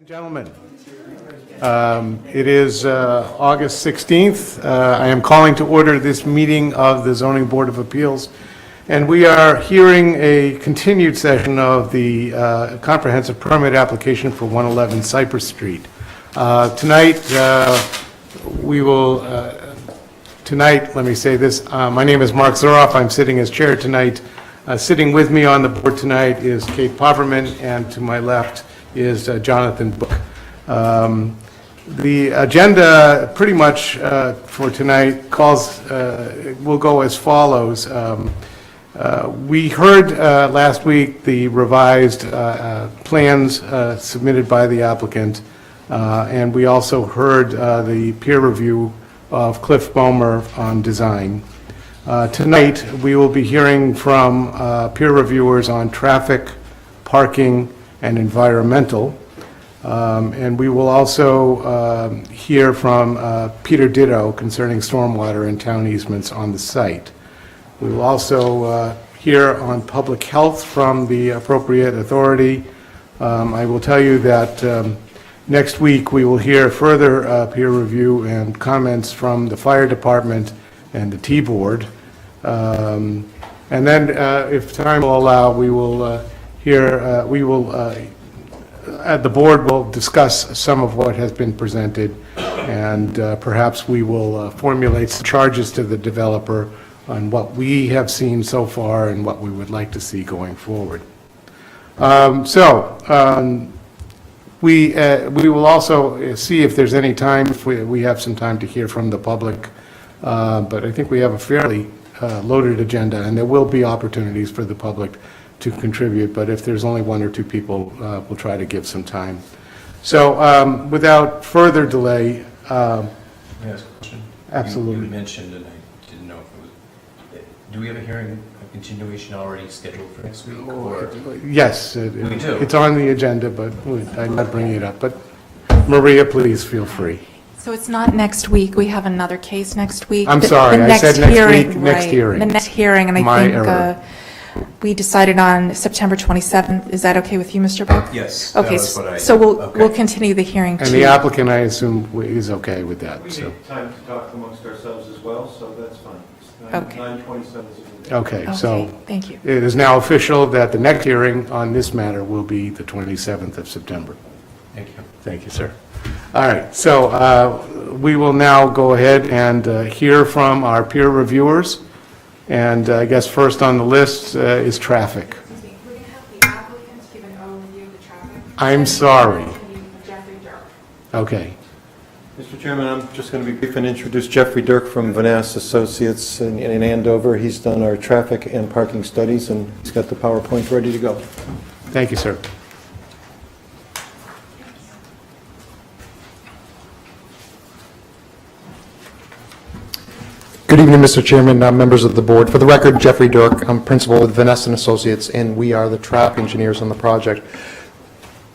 Gentlemen, it is August 16th. I am calling to order this meeting of the Zoning Board of Appeals, and we are hearing a continued session of the comprehensive permit application for 111 Cypress Street. Tonight, let me say this, my name is Mark Zuroff. I'm sitting as chair tonight. Sitting with me on the board tonight is Kate Poverman, and to my left is Jonathan Book. The agenda pretty much for tonight will go as follows. We heard last week the revised plans submitted by the applicant, and we also heard the peer review of Cliff Bomer on design. Tonight we will be hearing from peer reviewers on traffic, parking, and environmental. And we will also hear from Peter Ditto concerning stormwater and town easements on the site. We will also hear on public health from the appropriate authority. I will tell you that next week we will hear further peer review and comments from the fire department and the T-board. And then if time will allow, we will the board will discuss some of what has been presented, and perhaps we will formulate some charges to the developer on what we have seen so far and what we would like to see going forward. We will also see if there's any time, if we have some time to hear from the public, but I think we have a fairly loaded agenda, and there will be opportunities for the public to contribute, but if there's only one or two people, we'll try to give some time. So without further delay. May I ask a question? Absolutely. You mentioned, and I didn't know if it was, do we have a hearing, a continuation already scheduled for next week? Or? Yes, We do. it's on the agenda, but I'm not bringing it up. But Maria, please feel free. So it's not next week, we have another case next week? I'm The- sorry, the I said next hearing, week, next right, hearing. The next hearing, and I My think error. we decided on September 27th. Is that okay with you, Mr. Book? Yes. that Okay, was what I- so we'll okay. continue the hearing And the applicant, I assume, is okay with that, We so. need time to talk amongst ourselves as well, so that's fine. Okay. 9/27 is a good day. Okay, so Okay, thank you. it is now official that the next hearing on this matter will be the 27th of September. Thank you. Thank you, sir. All right, so we will now go ahead and hear from our peer reviewers. And I guess first on the list is traffic. Excuse me, we're going to have the applicant give an overview of the traffic. I'm sorry. Jeffrey Dirk. Okay. Mr. Chairman, I'm just going to be brief and introduce Jeffrey Dirk from Vanass Associates in Andover. He's done our traffic and parking studies, and he's got the PowerPoint ready to go. Thank you, sir. Good evening, Mr. Chairman, members of the board. For the record, Jeffrey Dirk, I'm principal with Vanass Associates, and we are the traffic engineers on the project.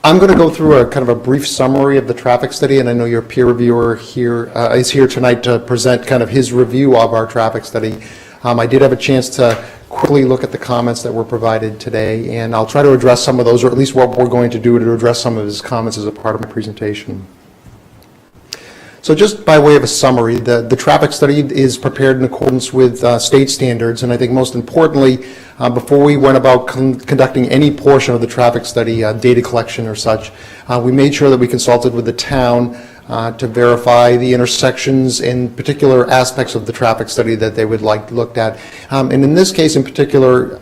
I'm going to go through a kind of a brief summary of the traffic study, and I know your peer reviewer here is here tonight to present kind of his review of our traffic study. I did have a chance to quickly look at the comments that were provided today, and I'll try to address some of those, or at least what we're going to do to address some of his comments as a part of my presentation. So just by way of a summary, the traffic study is prepared in accordance with state standards, and I think most importantly, before we went about conducting any portion of the traffic study, data collection or such, we made sure that we consulted with the town to verify the intersections and particular aspects of the traffic study that they would like looked at. And in this case in particular,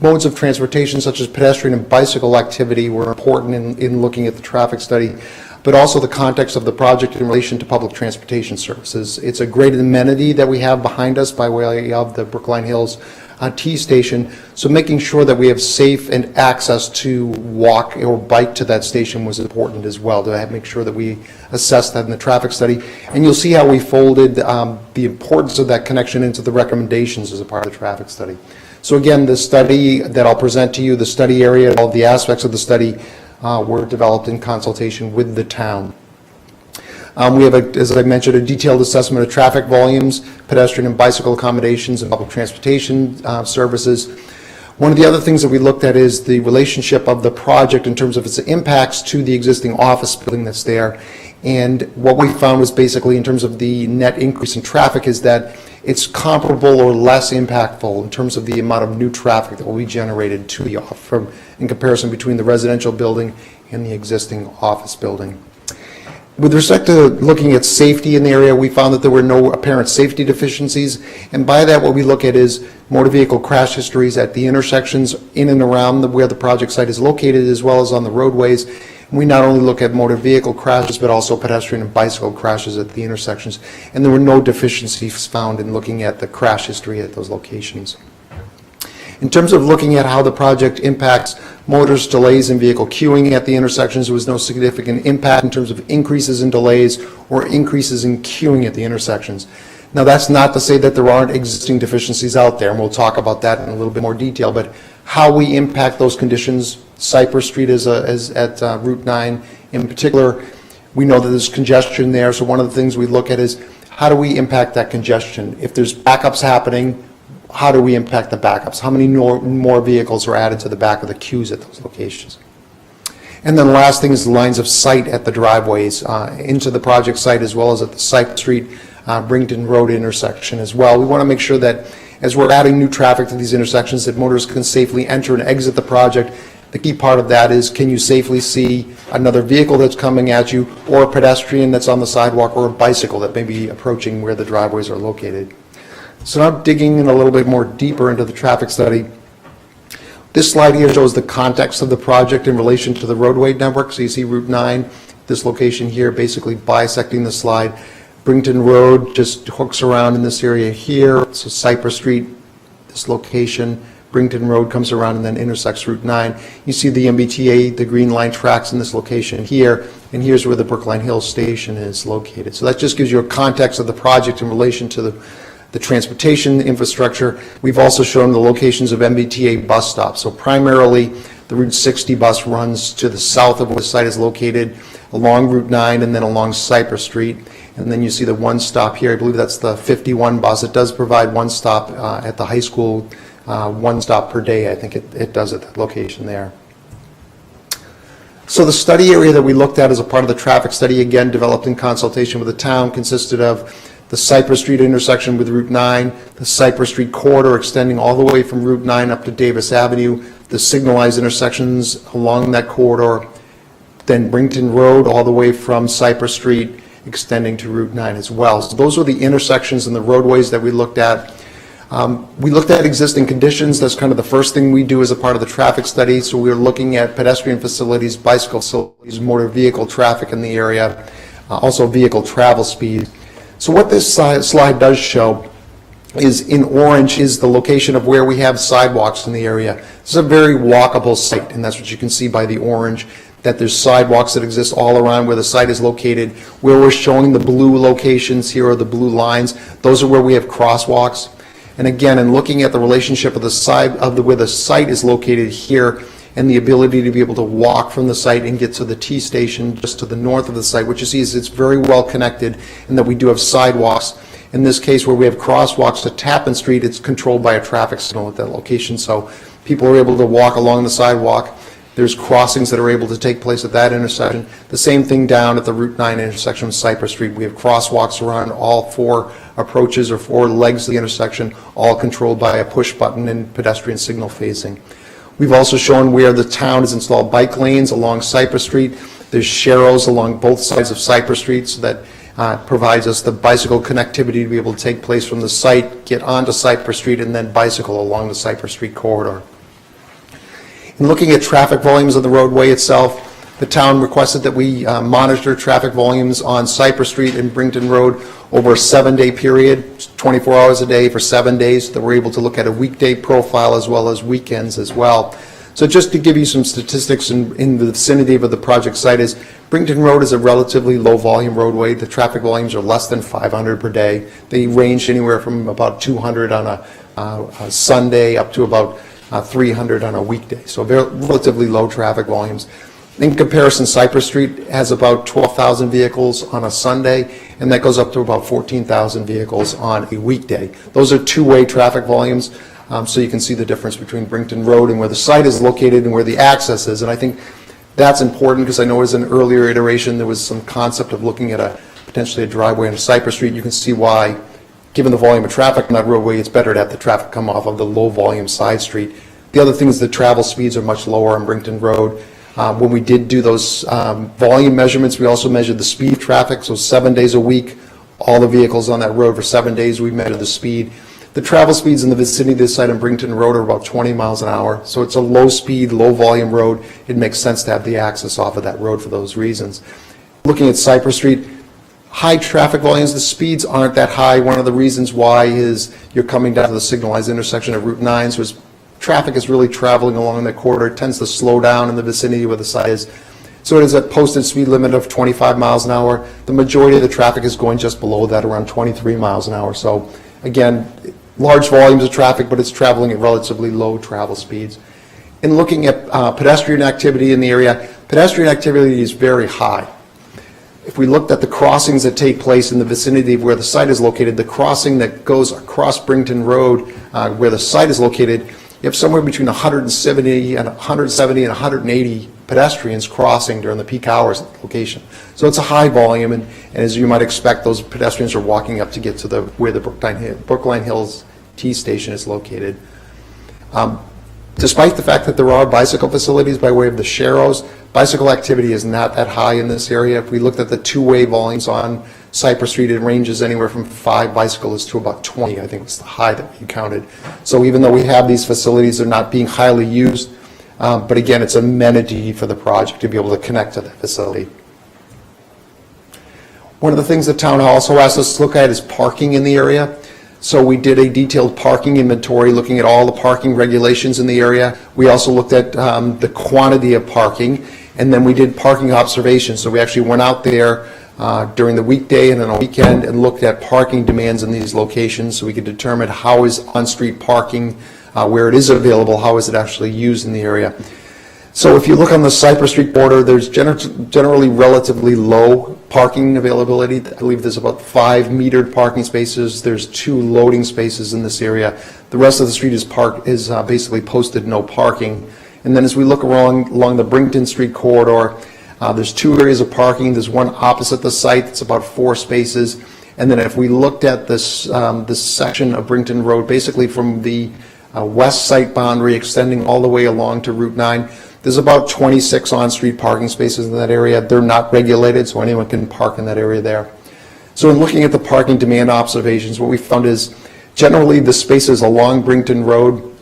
modes of transportation such as pedestrian and bicycle activity were important in looking at the traffic study, but also the context of the project in relation to public transportation services. It's a great amenity that we have behind us by way of the Brookline Hills T station, so making sure that we have safe and access to walk or bike to that station was important as well, to make sure that we assess that in the traffic study. And you'll see how we folded the importance of that connection into the recommendations as a part of the traffic study. So again, the study that I'll present to you, the study area, all the aspects of the study were developed in consultation with the town. We have, as I mentioned, a detailed assessment of traffic volumes, pedestrian and bicycle accommodations, and public transportation services. One of the other things that we looked at is the relationship of the project in terms of its impacts to the existing office building that's there. And what we found was basically in terms of the net increase in traffic is that it's comparable or less impactful in terms of the amount of new traffic that will be generated to the office in comparison between the residential building and the existing office building. With respect to looking at safety in the area, we found that there were no apparent safety deficiencies. And by that, what we look at is motor vehicle crash histories at the intersections in and around where the project site is located, as well as on the roadways. And we not only look at motor vehicle crashes, but also pedestrian and bicycle crashes at the intersections. And there were no deficiencies found in looking at the crash history at those locations. In terms of looking at how the project impacts motorist delays and vehicle queuing at the intersections, there was no significant impact in terms of increases in delays or increases in queuing at the intersections. Now, that's not to say that there aren't existing deficiencies out there, and we'll talk about that in a little bit more detail, but how we impact those conditions, Cypress Street is at Route 9 in particular, we know that there's congestion there, so one of the things we look at is how do we impact that congestion? If there's backups happening, how do we impact the backups? How many more vehicles are added to the back of the queues at those locations? And then the last thing is the lines of sight at the driveways into the project site, as well as at the Cypress Street, Brington Road intersection as well. We want to make sure that as we're adding new traffic to these intersections, that motorists can safely enter and exit the project. The key part of that is, can you safely see another vehicle that's coming at you, or a pedestrian that's on the sidewalk, or a bicycle that may be approaching where the driveways are located? So now digging in a little bit more deeper into the traffic study, this slide here shows the context of the project in relation to the roadway network. So you see Route 9, this location here, basically bisecting the slide. Brington Road just hooks around in this area here. So Cypress Street, this location, Brington Road comes around and then intersects Route 9. You see the MBTA, the green line tracks in this location here, and here's where the Brookline Hills Station is located. So that just gives you a context of the project in relation to the transportation infrastructure. We've also shown the locations of MBTA bus stops. So primarily, the Route 60 bus runs to the south of where the site is located, along Route 9 and then along Cypress Street. And then you see the one stop here. I believe that's the 51 bus. It does provide one stop at the high school, one stop per day. I think it does at that location there. So the study area that we looked at as a part of the traffic study, again developed in consultation with the town, consisted of the Cypress Street intersection with Route 9, the Cypress Street corridor extending all the way from Route 9 up to Davis Avenue, the signalized intersections along that corridor, then Brington Road all the way from Cypress Street extending to Route 9 as well. So those were the intersections and the roadways that we looked at. We looked at existing conditions. That's kind of the first thing we do as a part of the traffic study. So we were looking at pedestrian facilities, bicycle facilities, motor vehicle traffic in the area, also vehicle travel speed. So what this slide does show is in orange is the location of where we have sidewalks in the area. This is a very walkable site, and that's what you can see by the orange, that there's sidewalks that exist all around where the site is located. Where we're showing the blue locations here are the blue lines. Those are where we have crosswalks. And again, in looking at the relationship of the side of where the site is located here, and the ability to be able to walk from the site and get to the T station just to the north of the site, what you see is it's very well connected, and that we do have sidewalks. In this case, where we have crosswalks to Tappan Street, it's controlled by a traffic signal at that location, so people are able to walk along the sidewalk. There's crossings that are able to take place at that intersection. The same thing down at the Route 9 intersection with Cypress Street. We have crosswalks around all four approaches or four legs of the intersection, all controlled by a push button and pedestrian signal phasing. We've also shown where the town has installed bike lanes along Cypress Street. There's sharrows along both sides of Cypress Street, so that provides us the bicycle connectivity to be able to take place from the site, get onto Cypress Street, and then bicycle along the Cypress Street corridor. In looking at traffic volumes of the roadway itself, the town requested that we monitor traffic volumes on Cypress Street and Brington Road over a 7-day period, 24 hours a day for 7 days, so that we're able to look at a weekday profile as well as weekends as well. So just to give you some statistics in the vicinity of the project site is, Brington Road is a relatively low volume roadway. The traffic volumes are less than 500 per day. They range anywhere from about 200 on a Sunday up to about 300 on a weekday. So very relatively low traffic volumes. In comparison, Cypress Street has about 12,000 vehicles on a Sunday, and that goes up to about 14,000 vehicles on a weekday. Those are two-way traffic volumes. so you can see the difference between Brington Road and where the site is located and where the access is. And I think that's important because I know as an earlier iteration there was some concept of looking at potentially a driveway on Cypress Street. You can see why, given the volume of traffic on that roadway, it's better to have the traffic come off of the low volume side street. The other thing is the travel speeds are much lower on Brington Road. When we did do those volume measurements, we also measured the speed of traffic, so 7 days a week, all the vehicles on that road for 7 days, we measured the speed. The travel speeds in the vicinity of this site on Brington Road are about 20 miles an hour, so it's a low speed, low volume road. It makes sense to have the access off of that road for those reasons. Looking at Cypress Street, high traffic volumes, the speeds aren't that high. One of the reasons why is you're coming down to the signalized intersection of Route 9, so traffic is really traveling along that corridor. It tends to slow down in the vicinity where the site is. So it is a posted speed limit of 25 miles an hour. The majority of the traffic is going just below that, around 23 miles an hour. So again, large volumes of traffic, but it's traveling at relatively low travel speeds. In looking at pedestrian activity in the area, pedestrian activity is very high. If we looked at the crossings that take place in the vicinity of where the site is located, the crossing that goes across Brington Road, where the site is located, you have somewhere between 170 and 180 pedestrians crossing during the peak hours at the location. So it's a high volume, and as you might expect, those pedestrians are walking up to get to where the Brookline Hills T station is located. Despite the fact that there are bicycle facilities by way of the Sharrows, bicycle activity is not that high in this area. If we looked at the two-way volumes on Cypress Street, it ranges anywhere from 5 bicyclists to about 20, I think was the high that we counted. So even though we have these facilities, they're not being highly used, but again, it's an amenity for the project to be able to connect to that facility. One of the things the town also asked us to look at is parking in the area. So we did a detailed parking inventory looking at all the parking regulations in the area. We also looked at the quantity of parking, and then we did parking observations. So we actually went out there during the weekday and on a weekend and looked at parking demands in these locations so we could determine how is on-street parking, where it is available, how is it actually used in the area. So if you look on the Cypress Street border, there's generally relatively low parking availability. I believe there's about 5 metered parking spaces. There's 2 loading spaces in this area. The rest of the street is basically posted no parking. And then as we look along the Brington Street corridor, there's 2 areas of parking. There's one opposite the site. It's about 4 spaces. And then if we looked at this section of Brington Road, basically from the west site boundary extending all the way along to Route 9, there's about 26 on-street parking spaces in that area. They're not regulated, so anyone can park in that area there. So in looking at the parking demand observations, what we found is generally the spaces along Brington Road,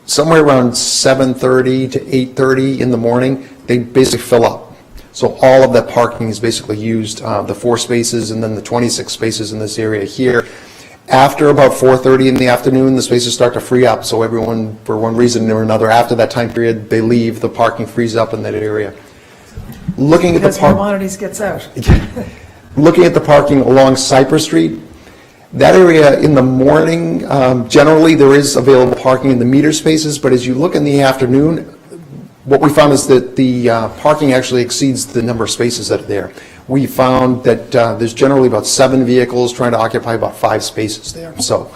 somewhere around 7:30 to 8:30 in the morning, they basically fill up. So all of that parking is basically used, the 4 spaces and then the 26 spaces in this area here. After about 4:30 in the afternoon, the spaces start to free up. So everyone, for one reason or another, after that time period, they leave. The parking frees up in that area. Looking at the Maimonides gets out. Looking at the parking along Cypress Street, that area in the morning, generally there is available parking in the meter spaces, but as you look in the afternoon, what we found is that the parking actually exceeds the number of spaces that are there. We found that there's generally about 7 vehicles trying to occupy about 5 spaces there. So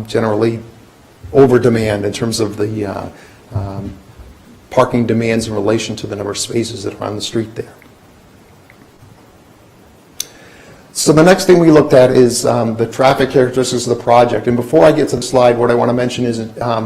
generally over demand in terms of the parking demands in relation to the number of spaces that are on the street there. So the next thing we looked at is the traffic characteristics of the project. And before I get to the slide, what I want to mention is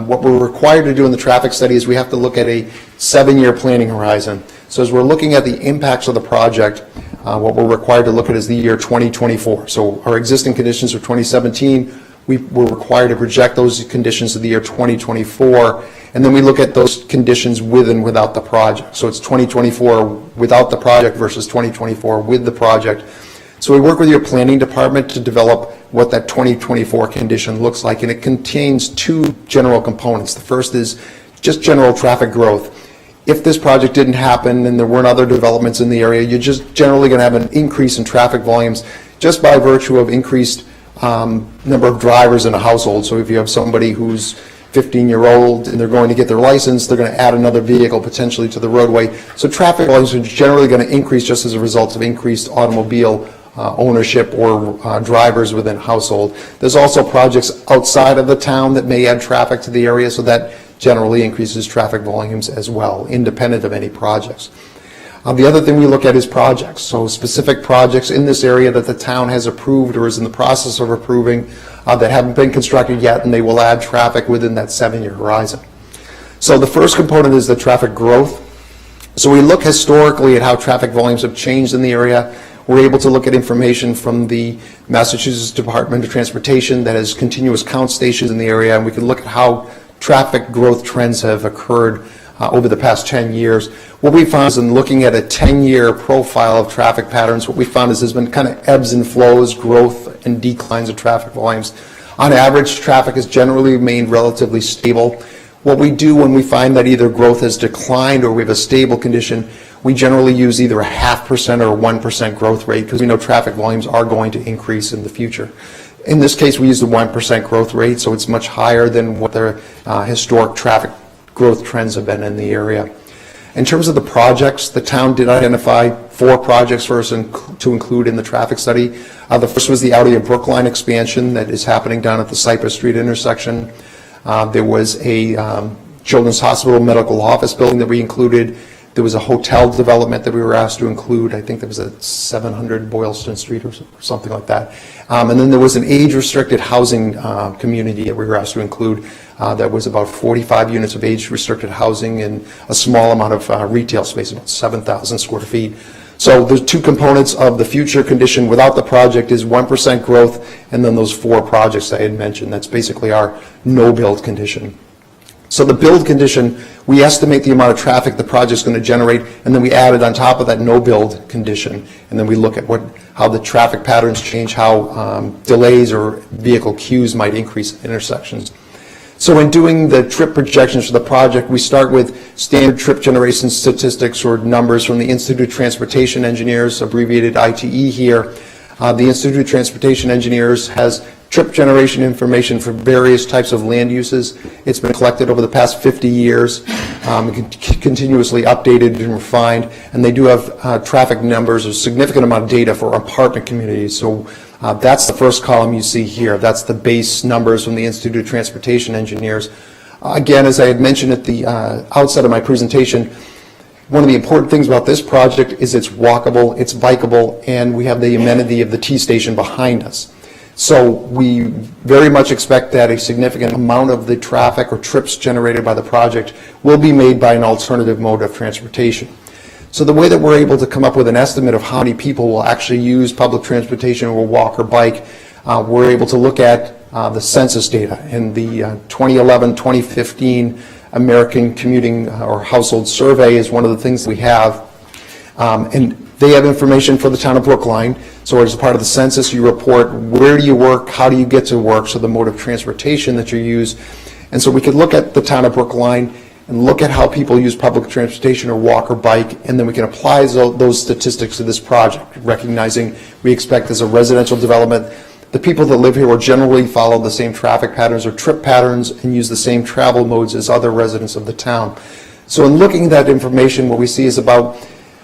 what we're required to do in the traffic study is we have to look at a 7-year planning horizon. So as we're looking at the impacts of the project, what we're required to look at is the year 2024. So our existing conditions are 2017. We're required to project those conditions to the year 2024, and then we look at those conditions with and without the project. So it's 2024 without the project versus 2024 with the project. So we work with your planning department to develop what that 2024 condition looks like, and it contains 2 general components. The first is just general traffic growth. If this project didn't happen and there weren't other developments in the area, you're just generally going to have an increase in traffic volumes just by virtue of increased number of drivers in a household. So if you have somebody who's 15-year-old and they're going to get their license, they're going to add another vehicle potentially to the roadway. So traffic volumes are generally going to increase just as a result of increased automobile ownership or drivers within a household. There's also projects outside of the town that may add traffic to the area, so that generally increases traffic volumes as well, independent of any projects. The other thing we look at is projects, so specific projects in this area that the town has approved or is in the process of approving that haven't been constructed yet, and they will add traffic within that 7-year horizon. So the first component is the traffic growth. So we look historically at how traffic volumes have changed in the area. We're able to look at information from the Massachusetts Department of Transportation that has continuous count stations in the area, and we can look at how traffic growth trends have occurred over the past 10 years. What we found is in looking at a 10-year profile of traffic patterns, what we found is there's been kind of ebbs and flows, growth and declines of traffic volumes. On average, traffic has generally remained relatively stable. What we do when we find that either growth has declined or we have a stable condition, we generally use either a 0.5% or a 1% growth rate, because we know traffic volumes are going to increase in the future. In this case, we use the 1% growth rate, so it's much higher than what the historic traffic growth trends have been in the area. In terms of the projects, the town did identify 4 projects for us to include in the traffic study. The first was the Out of Brookline expansion that is happening down at the Cypress Street intersection. There was a Children's Hospital medical office building that we included. There was a hotel development that we were asked to include. I think that was at 700 Boylston Street or something like that. And then there was an age-restricted housing community that we were asked to include. That was about 45 units of age-restricted housing and a small amount of retail space, about 7,000 square feet. So there's 2 components of the future condition without the project is 1% growth, and then those 4 projects I had mentioned. That's basically our no-build condition. So the build condition, we estimate the amount of traffic the project's going to generate, and then we add it on top of that no-build condition, and then we look at how the traffic patterns change, how delays or vehicle queues might increase at intersections. So in doing the trip projections for the project, we start with standard trip generation statistics or numbers from the Institute of Transportation Engineers, abbreviated ITE here. The Institute of Transportation Engineers has trip generation information for various types of land uses. It's been collected over the past 50 years, continuously updated and refined, and they do have traffic numbers, a significant amount of data for apartment communities. So that's the first column you see here. That's the base numbers from the Institute of Transportation Engineers. Again, as I had mentioned at the outset of my presentation, one of the important things about this project is it's walkable, it's bikeable, and we have the amenity of the T-station behind us. So we very much expect that a significant amount of the traffic or trips generated by the project will be made by an alternative mode of transportation. So the way that we're able to come up with an estimate of how many people will actually use public transportation or walk or bike, we're able to look at the census data. And the 2011-2015 American Commuting or Household Survey is one of the things we have. And they have information for the town of Brookline. So as a part of the census, you report where do you work, how do you get to work, so the mode of transportation that you use. And so we could look at the town of Brookline and look at how people use public transportation or walk or bike, and then we can apply those statistics to this project, recognizing we expect as a residential development, the people that live here will generally follow the same traffic patterns or trip patterns and use the same travel modes as other residents of the town. So in looking at that information, what we see is about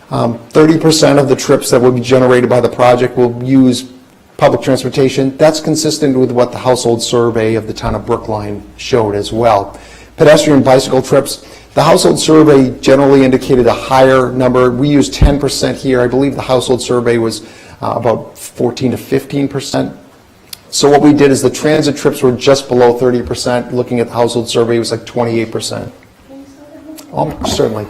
30% of the trips that will be generated by the project will use public transportation. That's consistent with what the household survey of the town of Brookline showed as well. Pedestrian bicycle trips, the household survey generally indicated a higher number. We use 10% here. I believe the household survey was about 14 to 15%. So what we did is the transit trips were just below 30%. Looking at the household survey, it was like 28%. Certainly.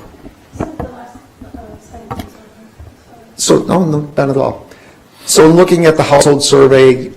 So, no, not at all. So looking at the household survey,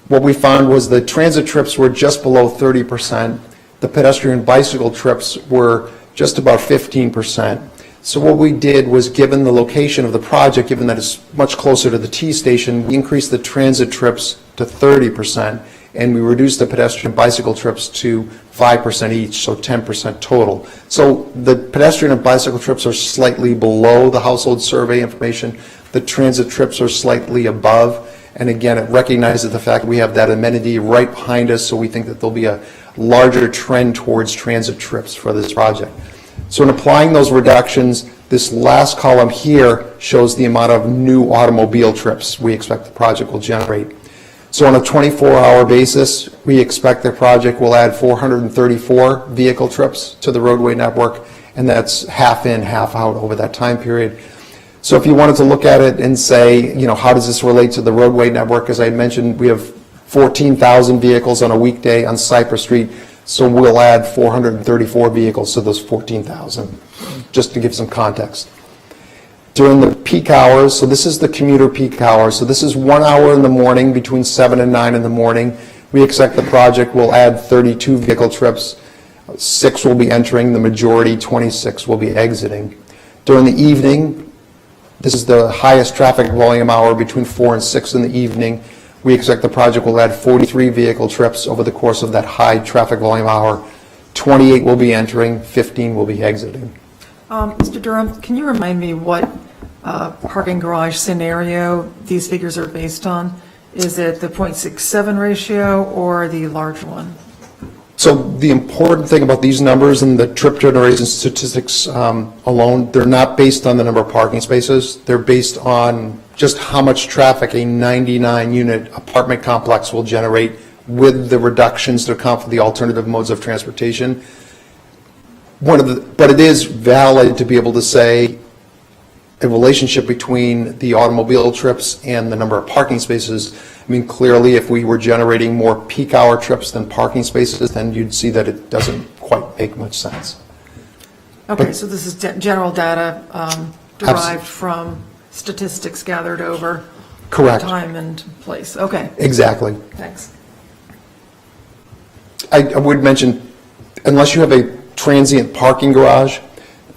what we found was the transit trips were just below 30%. The pedestrian bicycle trips were just about 15%. So what we did was, given the location of the project, given that it's much closer to the T-station, we increased the transit trips to 30%, and we reduced the pedestrian bicycle trips to 5% each, so 10% total. So the pedestrian and bicycle trips are slightly below the household survey information. The transit trips are slightly above. And again, it recognizes the fact that we have that amenity right behind us, so we think that there'll be a larger trend towards transit trips for this project. So in applying those reductions, This last column here shows the amount of new automobile trips we expect the project will generate. So on a 24-hour basis, we expect the project will add 434 vehicle trips to the roadway network, and that's half in, half out over that time period. So if you wanted to look at it and say, you know, how does this relate to the roadway network? As I mentioned, we have 14,000 vehicles on a weekday on Cypress Street, so we'll add 434 vehicles to those 14,000, just to give some context. During the peak hours, so this is the commuter peak hours, so this is 1 hour in the morning between 7 and 9 in the morning. We expect the project will add 32 vehicle trips. 6 will be entering, the majority, 26 will be exiting. During the evening, this is the highest traffic volume hour between 4 and 6 in the evening. We expect the project will add 43 vehicle trips over the course of that high traffic volume hour. 28 will be entering, 15 will be exiting. Mr. Durham, can you remind me what parking garage scenario these figures are based on? Is it the 0.67 ratio or the large one? So the important thing about these numbers and the trip generation statistics alone, they're not based on the number of parking spaces. They're based on just how much traffic a 99-unit apartment complex will generate with the reductions to account for the alternative modes of transportation. But it is valid to be able to say a relationship between the automobile trips and the number of parking spaces. I mean, clearly, if we were generating more peak hour trips than parking spaces, then you'd see that it doesn't quite make much sense. Okay, so this is general data derived from statistics gathered over Correct. time and place. Okay, Exactly. thanks. I would mention, unless you have a transient parking garage,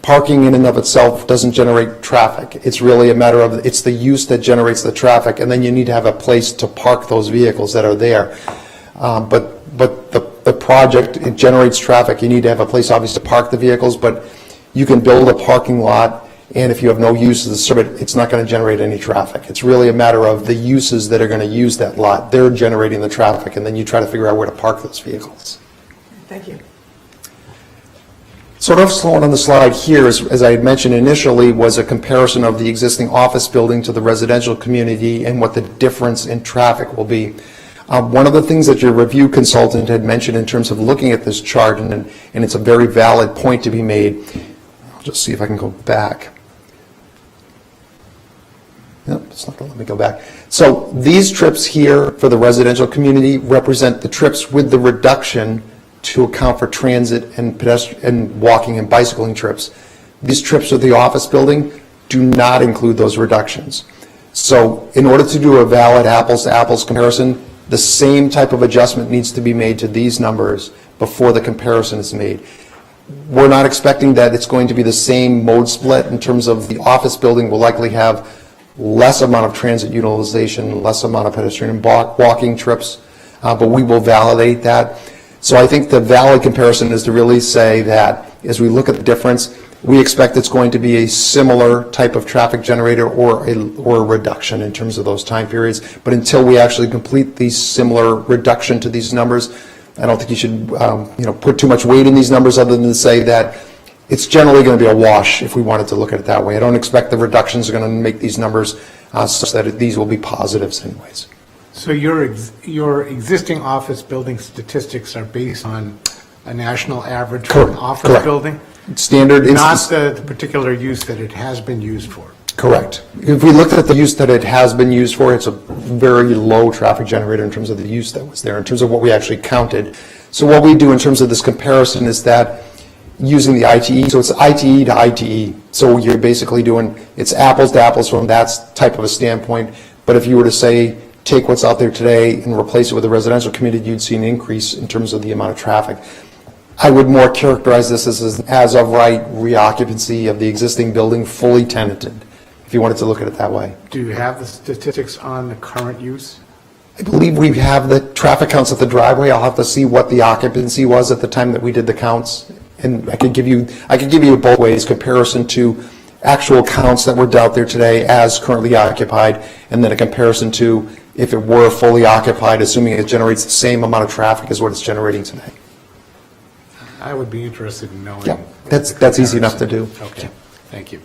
parking in and of itself doesn't generate traffic. It's really a matter of, it's the use that generates the traffic, and then you need to have a place to park those vehicles that are there. But the project, it generates traffic. You need to have a place, obviously, to park the vehicles, but you can build a parking lot, and if you have no use of the service, it's not going to generate any traffic. It's really a matter of the uses that are going to use that lot. They're generating the traffic, and then you try to figure out where to park those vehicles. Thank you. Sort of shown on the slide here, as I had mentioned initially, was a comparison of the existing office building to the residential community and what the difference in traffic will be. One of the things that your review consultant had mentioned in terms of looking at this chart, and it's a very valid point to be made. I'll just see if I can go back. Nope, it's not going to let me go back. So these trips here for the residential community represent the trips with the reduction to account for transit and pedestrian and walking and bicycling trips. These trips to the office building do not include those reductions. So in order to do a valid apples-to-apples comparison, the same type of adjustment needs to be made to these numbers before the comparison is made. We're not expecting that it's going to be the same mode split in terms of the office building will likely have less amount of transit utilization, less amount of pedestrian and walking trips, but we will validate that. So I think the valid comparison is to really say that as we look at the difference, we expect it's going to be a similar type of traffic generator or a reduction in terms of those time periods. But until we actually complete the similar reduction to these numbers, I don't think you should put too much weight in these numbers other than to say that it's generally going to be a wash if we wanted to look at it that way. I don't expect the reductions are going to make these numbers such that these will be positives anyways. So your existing office building statistics are based on a national average for an office Correct. building? Standard Not instance. the particular use that it has been used for? Correct. If we looked at the use that it has been used for, it's a very low traffic generator in terms of the use that was there, in terms of what we actually counted. So what we do in terms of this comparison is that using the ITE, so it's ITE to ITE. So you're basically doing, it's apples to apples from that type of a standpoint. But if you were to say, take what's out there today and replace it with a residential community, you'd see an increase in terms of the amount of traffic. I would more characterize this as of right reoccupancy of the existing building fully tenanted, if you wanted to look at it that way. Do you have the statistics on the current use? I believe we have the traffic counts at the driveway. I'll have to see what the occupancy was at the time that we did the counts. And I could give you both ways, comparison to actual counts that were out there today as currently occupied, and then a comparison to if it were fully occupied, assuming it generates the same amount of traffic as what it's generating today. I would be interested in knowing. Yeah, that's easy enough to do. Okay, thank you.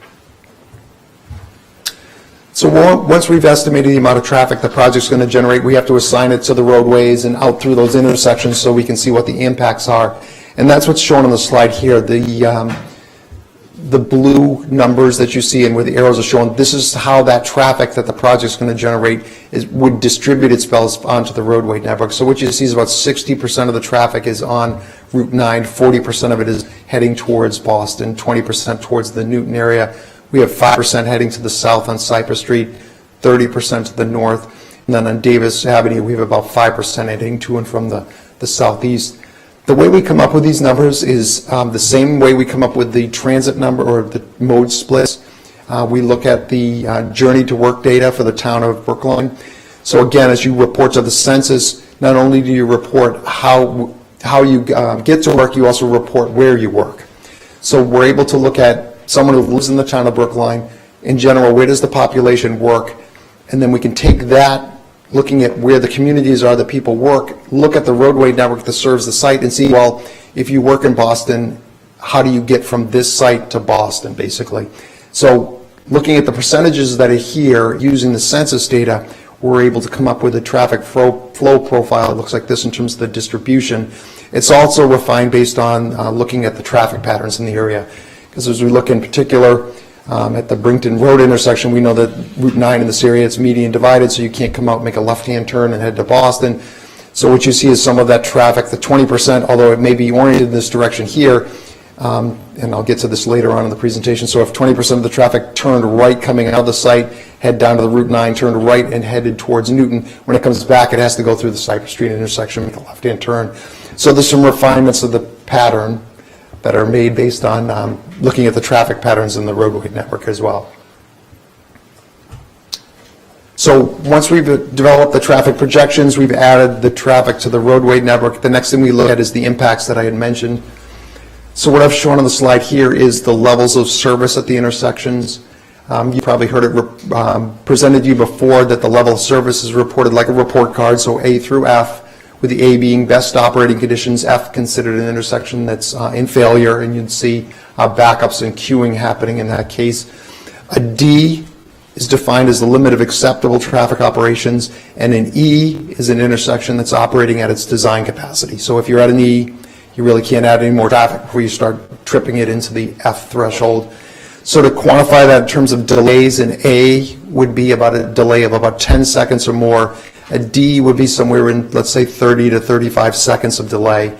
So once we've estimated the amount of traffic the project's going to generate, we have to assign it to the roadways and out through those intersections so we can see what the impacts are. And that's what's shown on the slide here. The blue numbers that you see and where the arrows are shown, this is how that traffic that the project's going to generate would distribute itself onto the roadway network. So what you see is about 60% of the traffic is on Route 9, 40% of it is heading towards Boston, 20% towards the Newton area. We have 5% heading to the south on Cypress Street, 30% to the north, and then on Davis Avenue, we have about 5% heading to and from the southeast. The way we come up with these numbers is the same way we come up with the transit number or the mode splits. We look at the journey to work data for the town of Brookline. So again, as you report to the census, not only do you report how you get to work, you also report where you work. So we're able to look at someone who lives in the town of Brookline, in general, where does the population work, and then we can take that, looking at where the communities are that people work, look at the roadway network that serves the site and see, well, if you work in Boston, how do you get from this site to Boston, basically. So looking at the percentages that are here, using the census data, we're able to come up with a traffic flow profile. It looks like this in terms of the distribution. It's also refined based on looking at the traffic patterns in the area. Because as we look in particular at the Brington Road intersection, we know that Route 9 in this area, it's median divided, so you can't come out, make a left-hand turn and head to Boston. So what you see is some of that traffic, the 20%, although it may be oriented in this direction here, and I'll get to this later on in the presentation. So if 20% of the traffic turned right coming out of the site, head down to the Route 9, turned right and headed towards Newton, when it comes back, it has to go through the Cypress Street intersection, make a left-hand turn. So there's some refinements of the pattern that are made based on looking at the traffic patterns in the roadway network as well. So once we've developed the traffic projections, we've added the traffic to the roadway network. The next thing we look at is the impacts that I had mentioned. So what I've shown on the slide here is the levels of service at the intersections. You probably heard it presented to you before that the level of service is reported like a report card, so A through F, with the A being best operating conditions, F considered an intersection that's in failure, and you'd see backups and queuing happening in that case. A D is defined as the limit of acceptable traffic operations, and an E is an intersection that's operating at its design capacity. So if you're at an E, you really can't add any more traffic before you start tripping it into the F threshold. So to quantify that in terms of delays, an A would be about a delay of about 10 seconds or more. A D would be somewhere in, let's say, 30 to 35 seconds of delay.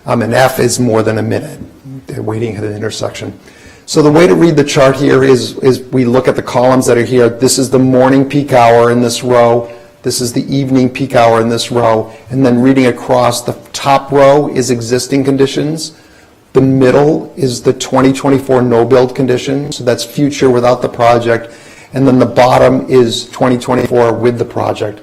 And F is more than a minute. They're waiting at an intersection. So the way to read the chart here is we look at the columns that are here. This is the morning peak hour in this row. This is the evening peak hour in this row. And then reading across, the top row is existing conditions. The middle is the 2024 no-build condition. So that's future without the project. And then the bottom is 2024 with the project.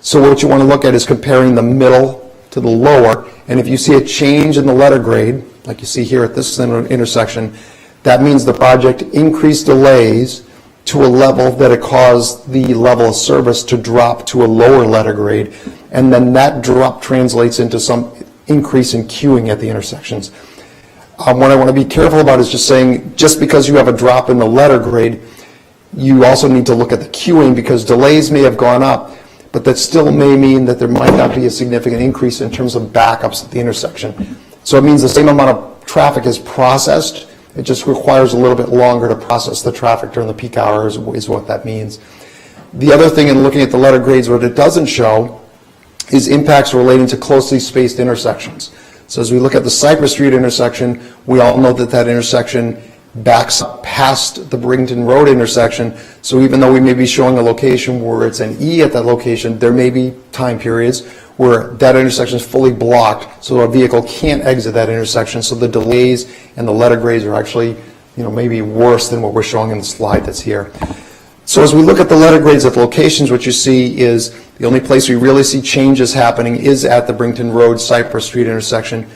So what you want to look at is comparing the middle to the lower, and if you see a change in the letter grade, like you see here at this intersection, that means the project increased delays to a level that it caused the level of service to drop to a lower letter grade, and then that drop translates into some increase in queuing at the intersections. What I want to be careful about is just saying, just because you have a drop in the letter grade, you also need to look at the queuing, because delays may have gone up, but that still may mean that there might not be a significant increase in terms of backups at the intersection. So it means the same amount of traffic is processed, it just requires a little bit longer to process the traffic during the peak hours is what that means. The other thing in looking at the letter grades, what it doesn't show is impacts relating to closely spaced intersections. So as we look at the Cypress Street intersection, we all know that that intersection backs up past the Brington Road intersection. So even though we may be showing a location where it's an E at that location, there may be time periods where that intersection is fully blocked, so a vehicle can't exit that intersection. So the delays and the letter grades are actually, maybe worse than what we're showing in the slide that's here. So as we look at the letter grades at locations, what you see is the only place we really see changes happening is at the Brington Road Cypress Street intersection.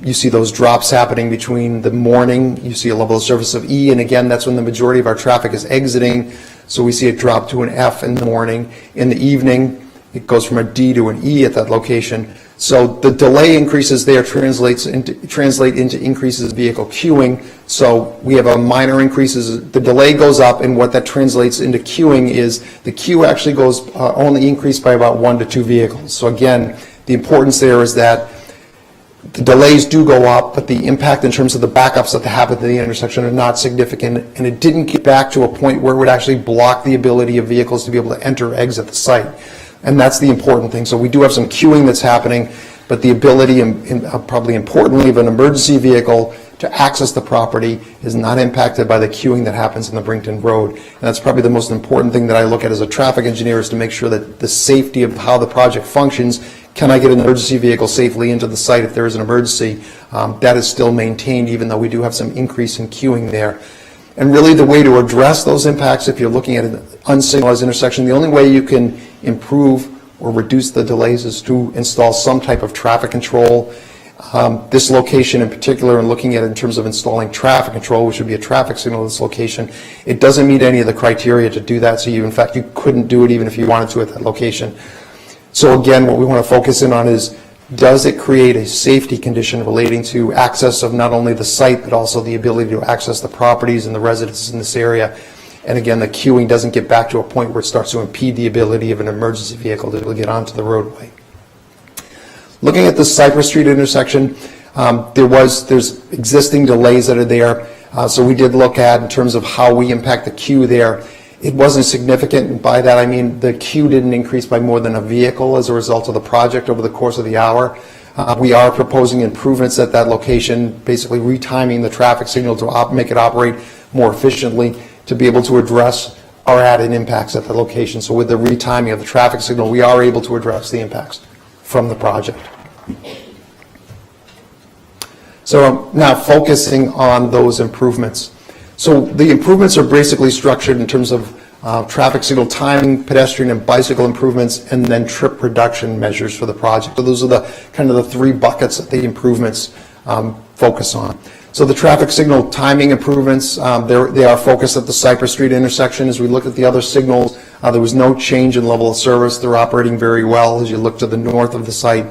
You see those drops happening between the morning. You see a level of service of E, and again, that's when the majority of our traffic is exiting. So we see it drop to an F in the morning. In the evening, It goes from a D to an E at that location. So the delay increases there translate into increases in vehicle queuing. So we have a minor increases, the delay goes up, and what that translates into queuing is the queue actually goes only increased by about 1 to 2 vehicles. So again, the importance there is that the delays do go up, but the impact in terms of the backups that happen at the intersection are not significant, and it didn't get back to a point where it would actually block the ability of vehicles to be able to enter or exit the site. And that's the important thing. So we do have some queuing that's happening, but the ability, and probably importantly, of an emergency vehicle to access the property is not impacted by the queuing that happens in the Brington Road. And that's probably the most important thing that I look at as a traffic engineer, is to make sure that the safety of how the project functions, can I get an emergency vehicle safely into the site if there is an emergency, that is still maintained, even though we do have some increase in queuing there. And really the way to address those impacts, if you're looking at an unsignalized intersection, the only way you can improve or reduce the delays is to install some type of traffic control. This location in particular, and looking at it in terms of installing traffic control, which would be a traffic signal at this location, it doesn't meet any of the criteria to do that. So in fact, you couldn't do it even if you wanted to at that location. So again, what we want to focus in on is, does it create a safety condition relating to access of not only the site, but also the ability to access the properties and the residences in this area? And again, the queuing doesn't get back to a point where it starts to impede the ability of an emergency vehicle to get onto the roadway. Looking at the Cypress Street intersection, there's existing delays that are there. So we did look at, in terms of how we impact the queue there, it wasn't significant. And by that I mean the queue didn't increase by more than a vehicle as a result of the project over the course of the hour. We are proposing improvements at that location, basically retiming the traffic signal to make it operate more efficiently, to be able to address our added impacts at the location. So with the retiming of the traffic signal, we are able to address the impacts from the project. So now focusing on those improvements. So the improvements are basically structured in terms of traffic signal timing, pedestrian and bicycle improvements, and then trip reduction measures for the project. So those are the kind of the 3 buckets that the improvements focus on. So the traffic signal timing improvements, they are focused at the Cypress Street intersection. As we look at the other signals, there was no change in level of service. They're operating very well as you look to the north of the site.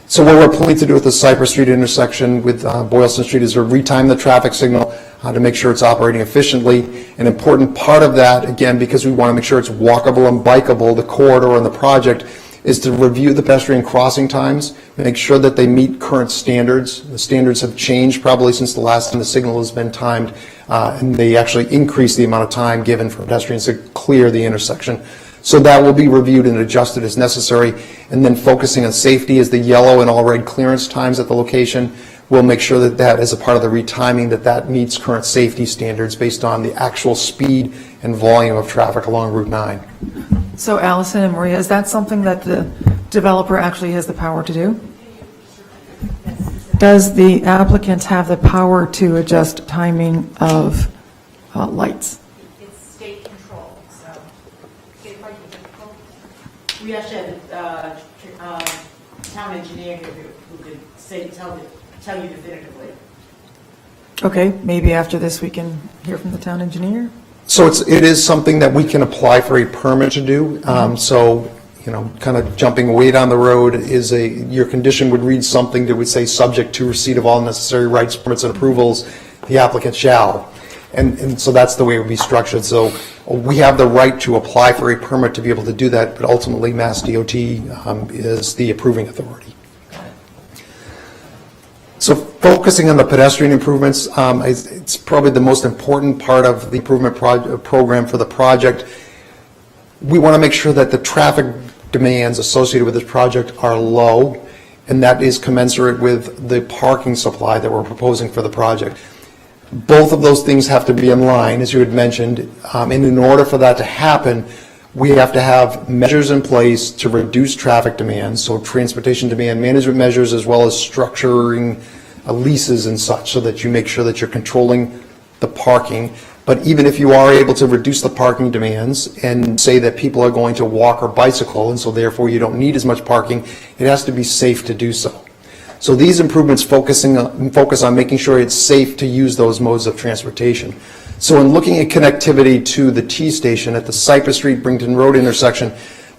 So what we're planning to do at the Cypress Street intersection with Boylston Street is to retime the traffic signal to make sure it's operating efficiently. An important part of that, again, because we want to make sure it's walkable and bikeable, the corridor and the project, is to review the pedestrian crossing times, make sure that they meet current standards. The standards have changed probably since the last time the signal has been timed, and they actually increase the amount of time given for pedestrians to clear the intersection. So that will be reviewed and adjusted as necessary. And then focusing on safety is the yellow and all red clearance times at the location. We'll make sure that that, as a part of the retiming, that meets current safety standards based on the actual speed and volume of traffic along Route 9. So Allison and Maria, is that something that the developer actually has the power to do? Does the applicant have the power to adjust timing of lights? It's state control, so state parking control. We actually had a town engineer here who could tell you definitively. Okay, maybe after this we can hear from the town engineer? So it is something that we can apply for a permit to do. So, kind of jumping way down the road is your condition would read something that would say, subject to receipt of all necessary rights, permits, and approvals, the applicant shall. And so that's the way it would be structured. So we have the right to apply for a permit to be able to do that, but ultimately Mass DOT is the approving authority. So focusing on the pedestrian improvements, it's probably the most important part of the improvement program for the project. We want to make sure that the traffic demands associated with this project are low, and that is commensurate with the parking supply that we're proposing for the project. Both of those things have to be in line, as you had mentioned, and in order for that to happen, we have to have measures in place to reduce traffic demands, so transportation demand management measures, as well as structuring leases and such, so that you make sure that you're controlling the parking. But even if you are able to reduce the parking demands and say that people are going to walk or bicycle, and so therefore you don't need as much parking, it has to be safe to do so. So these improvements focus on making sure it's safe to use those modes of transportation. So in looking at connectivity to the T station at the Cypress Street Brington Road intersection,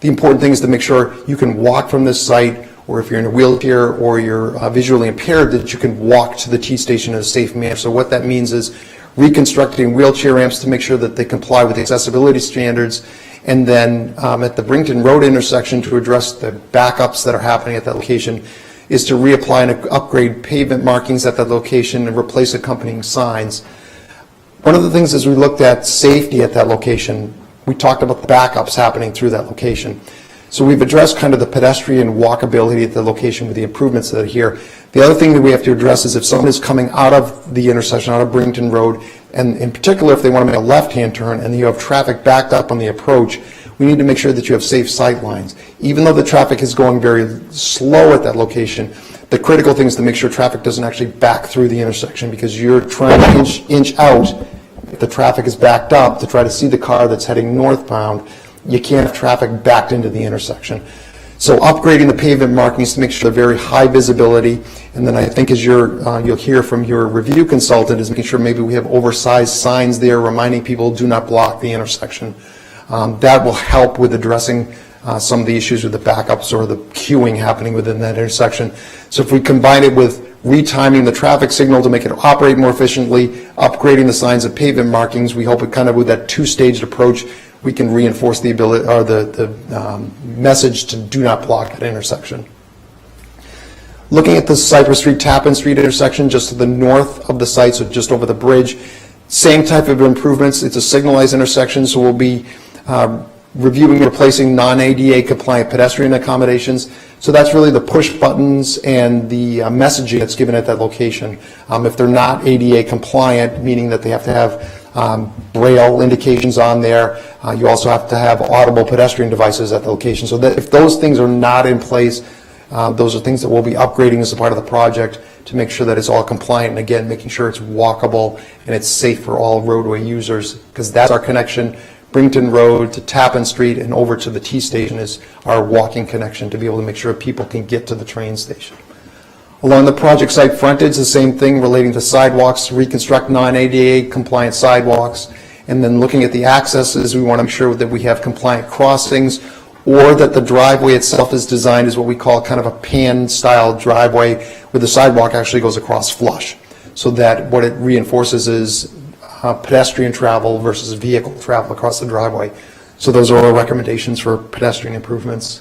The important thing is to make sure you can walk from this site, or if you're in a wheelchair or you're visually impaired, that you can walk to the T station in a safe manner. So what that means is reconstructing wheelchair ramps to make sure that they comply with the accessibility standards, and then at the Brington Road intersection, to address the backups that are happening at that location, is to reapply and upgrade pavement markings at that location and replace accompanying signs. One of the things as we looked at safety at that location, we talked about the backups happening through that location. So we've addressed kind of the pedestrian walkability at the location with the improvements that are here. The other thing that we have to address is if someone is coming out of the intersection, out of Brington Road, and in particular if they want to make a left-hand turn and you have traffic backed up on the approach, we need to make sure that you have safe sight lines. Even though the traffic is going very slow at that location, the critical thing is to make sure traffic doesn't actually back through the intersection, because you're trying to inch out. If the traffic is backed up to try to see the car that's heading northbound, you can't have traffic backed into the intersection. So upgrading the pavement markings to make sure they're very high visibility, and then I think as you'll hear from your review consultant, is making sure maybe we have oversized signs there reminding people do not block the intersection. That will help with addressing some of the issues with the backups or the queuing happening within that intersection. So if we combine it with retiming the traffic signal to make it operate more efficiently, upgrading the signs and pavement markings, we hope it kind of with that two-staged approach, we can reinforce the ability or the message to do not block that intersection. Looking at the Cypress Street, Tappan Street intersection, just to the north of the site, so just over the bridge, same type of improvements. It's a signalized intersection, so we'll be reviewing and replacing non-ADA compliant pedestrian accommodations. So that's really the push buttons and the messaging that's given at that location. If they're not ADA compliant, meaning that they have to have braille indications on there, you also have to have audible pedestrian devices at the location. So that if those things are not in place, those are things that we'll be upgrading as a part of the project to make sure that it's all compliant, and again, making sure it's walkable and it's safe for all roadway users, because that's our connection. Brington Road to Tappan Street and over to the T station is our walking connection to be able to make sure people can get to the train station. Along the project site frontage, the same thing relating to sidewalks, reconstruct non-ADA compliant sidewalks, and then looking at the accesses, we want to make sure that we have compliant crossings, or that the driveway itself is designed as what we call kind of a pan-style driveway, where the sidewalk actually goes across flush, so that what it reinforces is pedestrian travel versus vehicle travel across the driveway. So those are our recommendations for pedestrian improvements.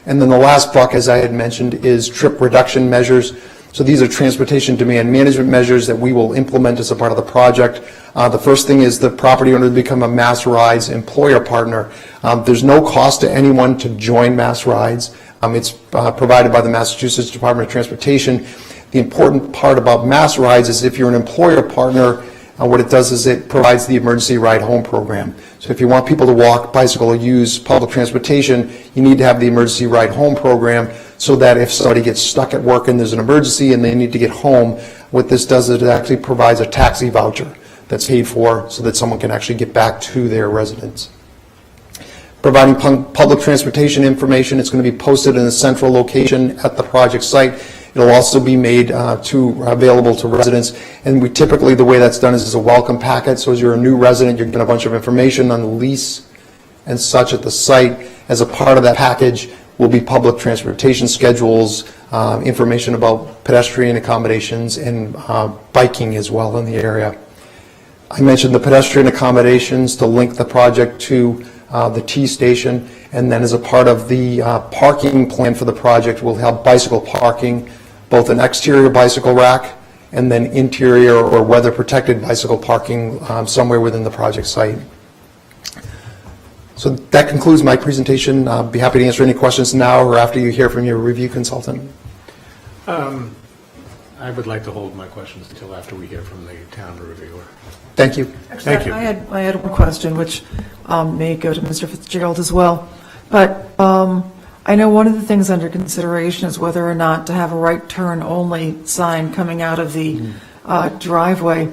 And then the last bucket, as I had mentioned, is trip reduction measures. So these are transportation demand management measures that we will implement as a part of the project. The first thing is the property owner to become a Mass Rides employer partner. There's no cost to anyone to join Mass Rides. It's provided by the Massachusetts Department of Transportation. The important part about Mass Rides is if you're an employer partner, what it does is it provides the emergency ride home program. So if you want people to walk, bicycle, or use public transportation, you need to have the emergency ride home program, so that if somebody gets stuck at work and there's an emergency and they need to get home, what this does is it actually provides a taxi voucher that's paid for so that someone can actually get back to their residence. Providing public transportation information, it's going to be posted in a central location at the project site. It'll also be made available to residents, and we typically, the way that's done is a welcome packet. So as you're a new resident, you're getting a bunch of information on the lease and such at the site. As a part of that package will be public transportation schedules, information about pedestrian accommodations, and biking as well in the area. I mentioned the pedestrian accommodations to link the project to the T station, and then as a part of the parking plan for the project, we'll have bicycle parking, both an exterior bicycle rack and then interior or weather protected bicycle parking somewhere within the project site. So that concludes my presentation. I'll be happy to answer any questions now or after you hear from your review consultant. I would like to hold my questions until after we hear from the town reviewer. Thank you. Thank you. I had one question, which may go to Mr. Fitzgerald as well. But I know one of the things under consideration is whether or not to have a right turn only sign coming out of the driveway,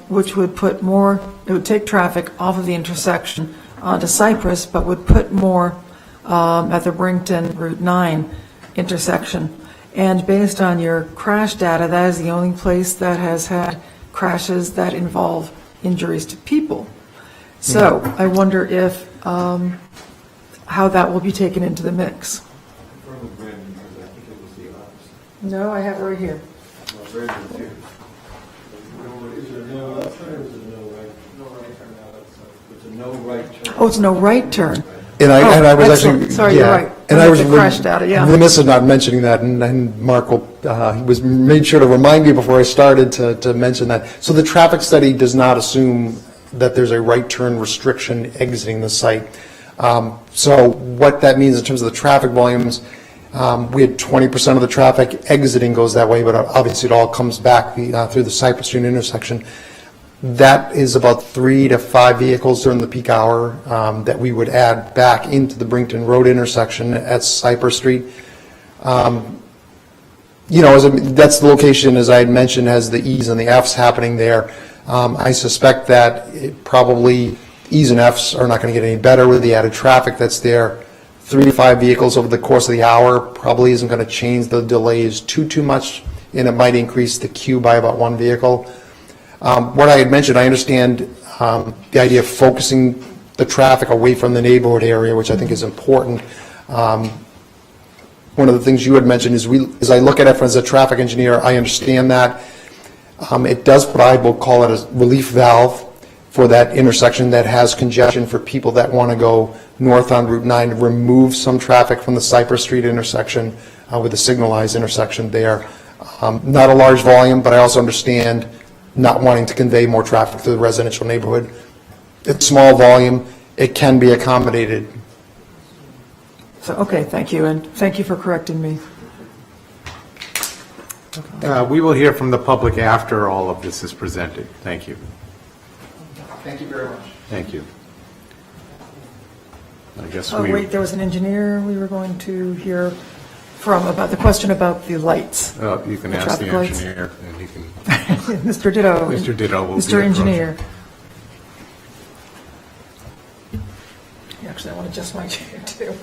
which would put more, it would take traffic off of the intersection onto Cypress, but would put more at the Brington Route 9 intersection. And based on your crash data, that is the only place that has had crashes that involve injuries to people. So I wonder if, how that will be taken into the mix. No, I have it right here. Oh, it's no right turn. And I was excellent. actually... Sorry, you're yeah. right. And I I must was have crashed out of, yeah. remiss in not mentioning that, and Mark will, he was made sure to remind me before I started to mention that. So the traffic study does not assume that there's a right turn restriction exiting the site. So what that means in terms of the traffic volumes, we had 20% of the traffic exiting goes that way, but obviously it all comes back through the Cypress Street intersection. That is about 3 to 5 vehicles during the peak hour that we would add back into the Brington Road intersection at Cypress Street. You know, that's the location, as I had mentioned, has the E's and the F's happening there. I suspect that probably E's and F's are not going to get any better with the added traffic that's there. 3 to 5 vehicles over the course of the hour probably isn't going to change the delays too much, and it might increase the queue by about 1 vehicle. What I had mentioned, I understand the idea of focusing the traffic away from the neighborhood area, which I think is important. One of the things you had mentioned is as I look at it as a traffic engineer, I understand that. It does provide, we'll call it a relief valve for that intersection that has congestion for people that want to go north on Route 9, to remove some traffic from the Cypress Street intersection with a signalized intersection there. Not a large volume, but I also understand not wanting to convey more traffic to the residential neighborhood. It's small volume. It can be accommodated. So, okay, thank you, and thank you for correcting me. We will hear from the public after all of this is presented. Thank you. Thank you very much. Thank you. I guess Oh, wait, there was an engineer we were going to hear from about the question about the lights. You can The ask the traffic lights. engineer, and he can... Mr. Ditto. Mr. Ditto will be Mr. Engineer. approaching. Actually, I want to adjust my chair, too.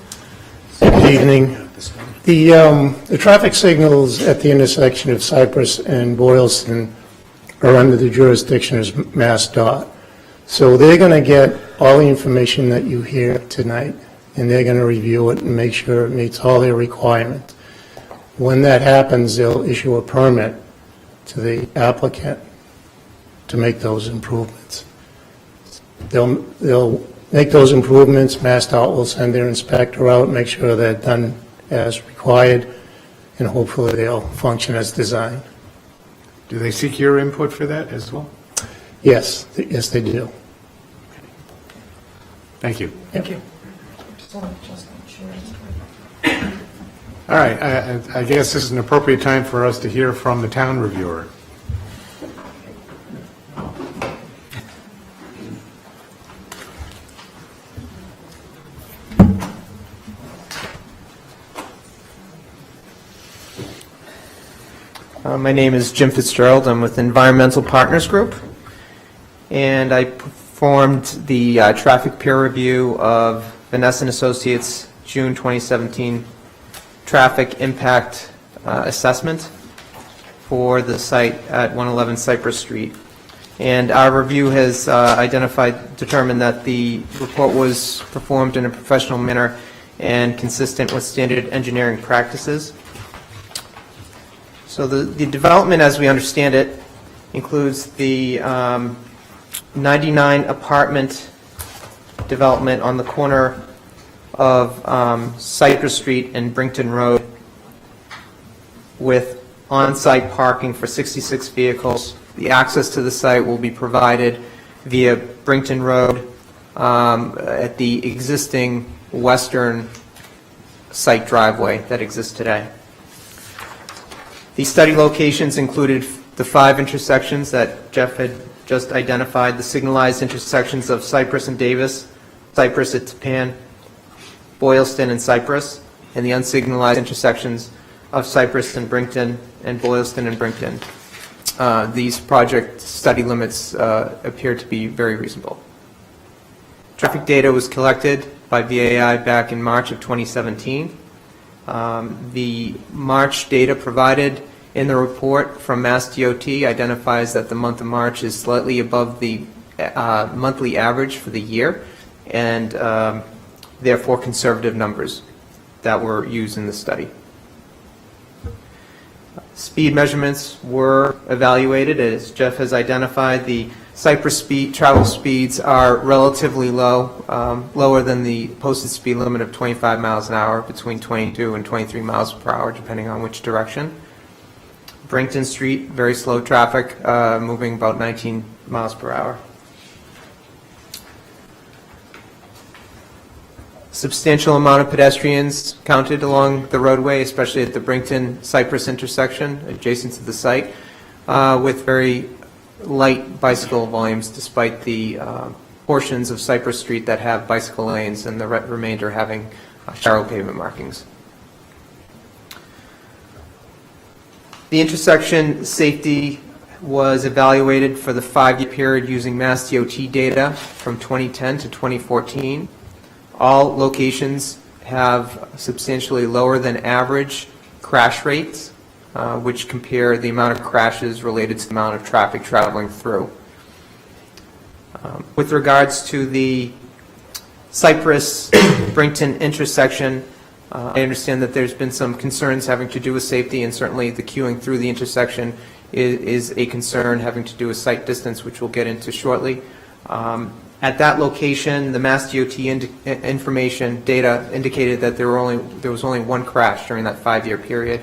Good evening. The traffic signals at the intersection of Cypress and Boylston are under the jurisdiction of MassDOT. So they're going to get all the information that you hear tonight, and they're going to review it and make sure it meets all their requirements. When that happens, they'll issue a permit to the applicant to make those improvements. They'll make those improvements, MassDOT will send their inspector out, make sure they're done as required, and hopefully they'll function as designed. Do they seek your input for that as well? Yes, yes, they do. Thank you. Thank you. All right, I guess this is an appropriate time for us to hear from the town reviewer. My name is Jim Fitzgerald. I'm with Environmental Partners Group, and I performed the traffic peer review of Vanessa and Associates' June 2017 traffic impact assessment for the site at 111 Cypress Street. And our review has determined that the report was performed in a professional manner and consistent with standard engineering practices. So the development, as we understand it, includes the 99 apartment development on the corner of Cypress Street and Brington Road with on-site parking for 66 vehicles. The access to the site will be provided via Brington Road at the existing western site driveway that exists today. The study locations included the 5 intersections that Jeff had just identified, the signalized intersections of Cypress and Davis, Cypress at Tapan, Boylston and Cypress, and the unsignalized intersections of Cypress and Brington and Boylston and Brington. These project study limits appear to be very reasonable. Traffic data was collected by VAI back in March of 2017. The March data provided in the report from MassDOT identifies that the month of March is slightly above the monthly average for the year, and therefore conservative numbers that were used in the study. Speed measurements were evaluated. As Jeff has identified, the Cypress travel speeds are relatively low, lower than the posted speed limit of 25 miles an hour, between 22 and 23 miles per hour, depending on which direction. Brington Street, very slow traffic, moving about 19 miles per hour. Substantial amount of pedestrians counted along the roadway, especially at the Brington-Cypress intersection adjacent to the site, with very light bicycle volumes despite the portions of Cypress Street that have bicycle lanes and the remainder having shallow pavement markings. The intersection safety was evaluated for the 5-year period using Mass DOT data from 2010 to 2014. All locations have substantially lower than average crash rates, which compare the amount of crashes related to the amount of traffic traveling through. With regards to the Cypress-Brington intersection, I understand that there's been some concerns having to do with safety, and certainly the queuing through the intersection is a concern having to do with sight distance, which we'll get into shortly. At that location, the Mass DOT information data indicated that there was only one crash during that 5-year period.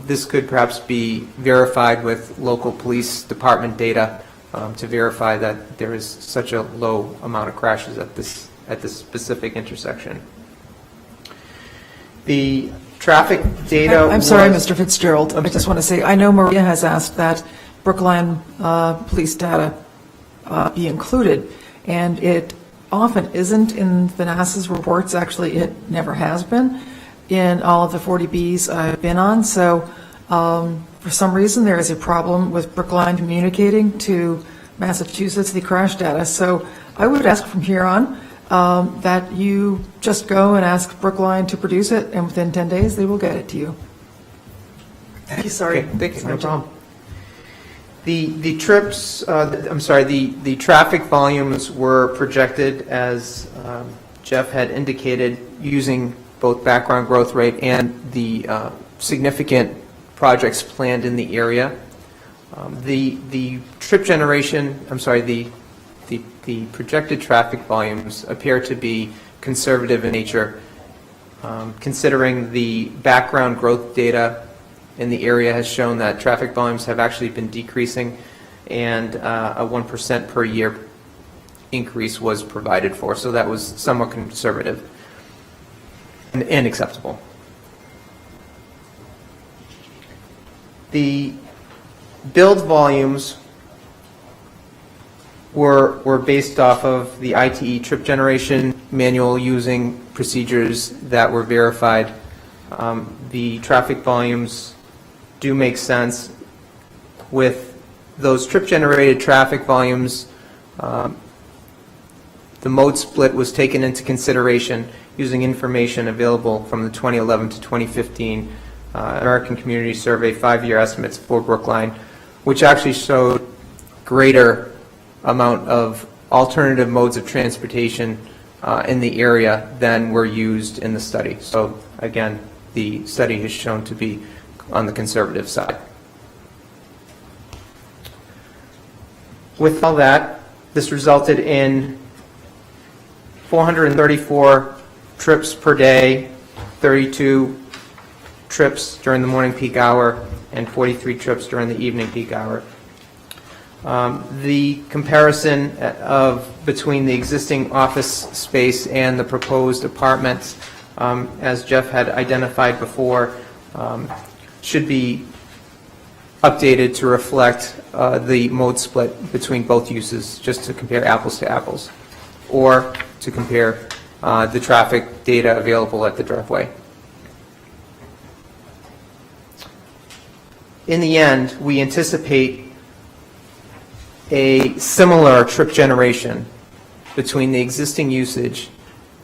This could perhaps be verified with local police department data to verify that there is such a low amount of crashes at this specific intersection. The traffic data. I'm sorry, Mr. Fitzgerald. I just want to say, I know Maria has asked that Brookline police data be included, and it often isn't in Vanessa's reports. Actually, it never has been in all of the 40Bs I've been on. So for some reason, there is a problem with Brookline communicating to Massachusetts the crash data. So I would ask from here on that you just go and ask Brookline to produce it, and within 10 days, they will get it to you. Thank you, sorry. Okay, thank you, no problem. The trips, the traffic volumes were projected, as Jeff had indicated, using both background growth rate and the significant projects planned in the area. The trip generation, the projected traffic volumes appear to be conservative in nature, considering the background growth data in the area has shown that traffic volumes have actually been decreasing, and a 1% per year increase was provided for. So that was somewhat conservative and acceptable. The build volumes were based off of the ITE trip generation manual using procedures that were verified. The traffic volumes do make sense. With those trip-generated traffic volumes, the mode split was taken into consideration using information available from the 2011 to 2015 American Community Survey 5-year estimates for Brookline, which actually showed greater amount of alternative modes of transportation in the area than were used in the study. So again, the study has shown to be on the conservative side. With all that, this resulted in 434 trips per day, 32 trips during the morning peak hour, and 43 trips during the evening peak hour. The comparison between the existing office space and the proposed apartments, as Jeff had identified before, should be updated to reflect the mode split between both uses, just to compare apples to apples, or to compare the traffic data available at the driveway. In the end, we anticipate a similar trip generation between the existing usage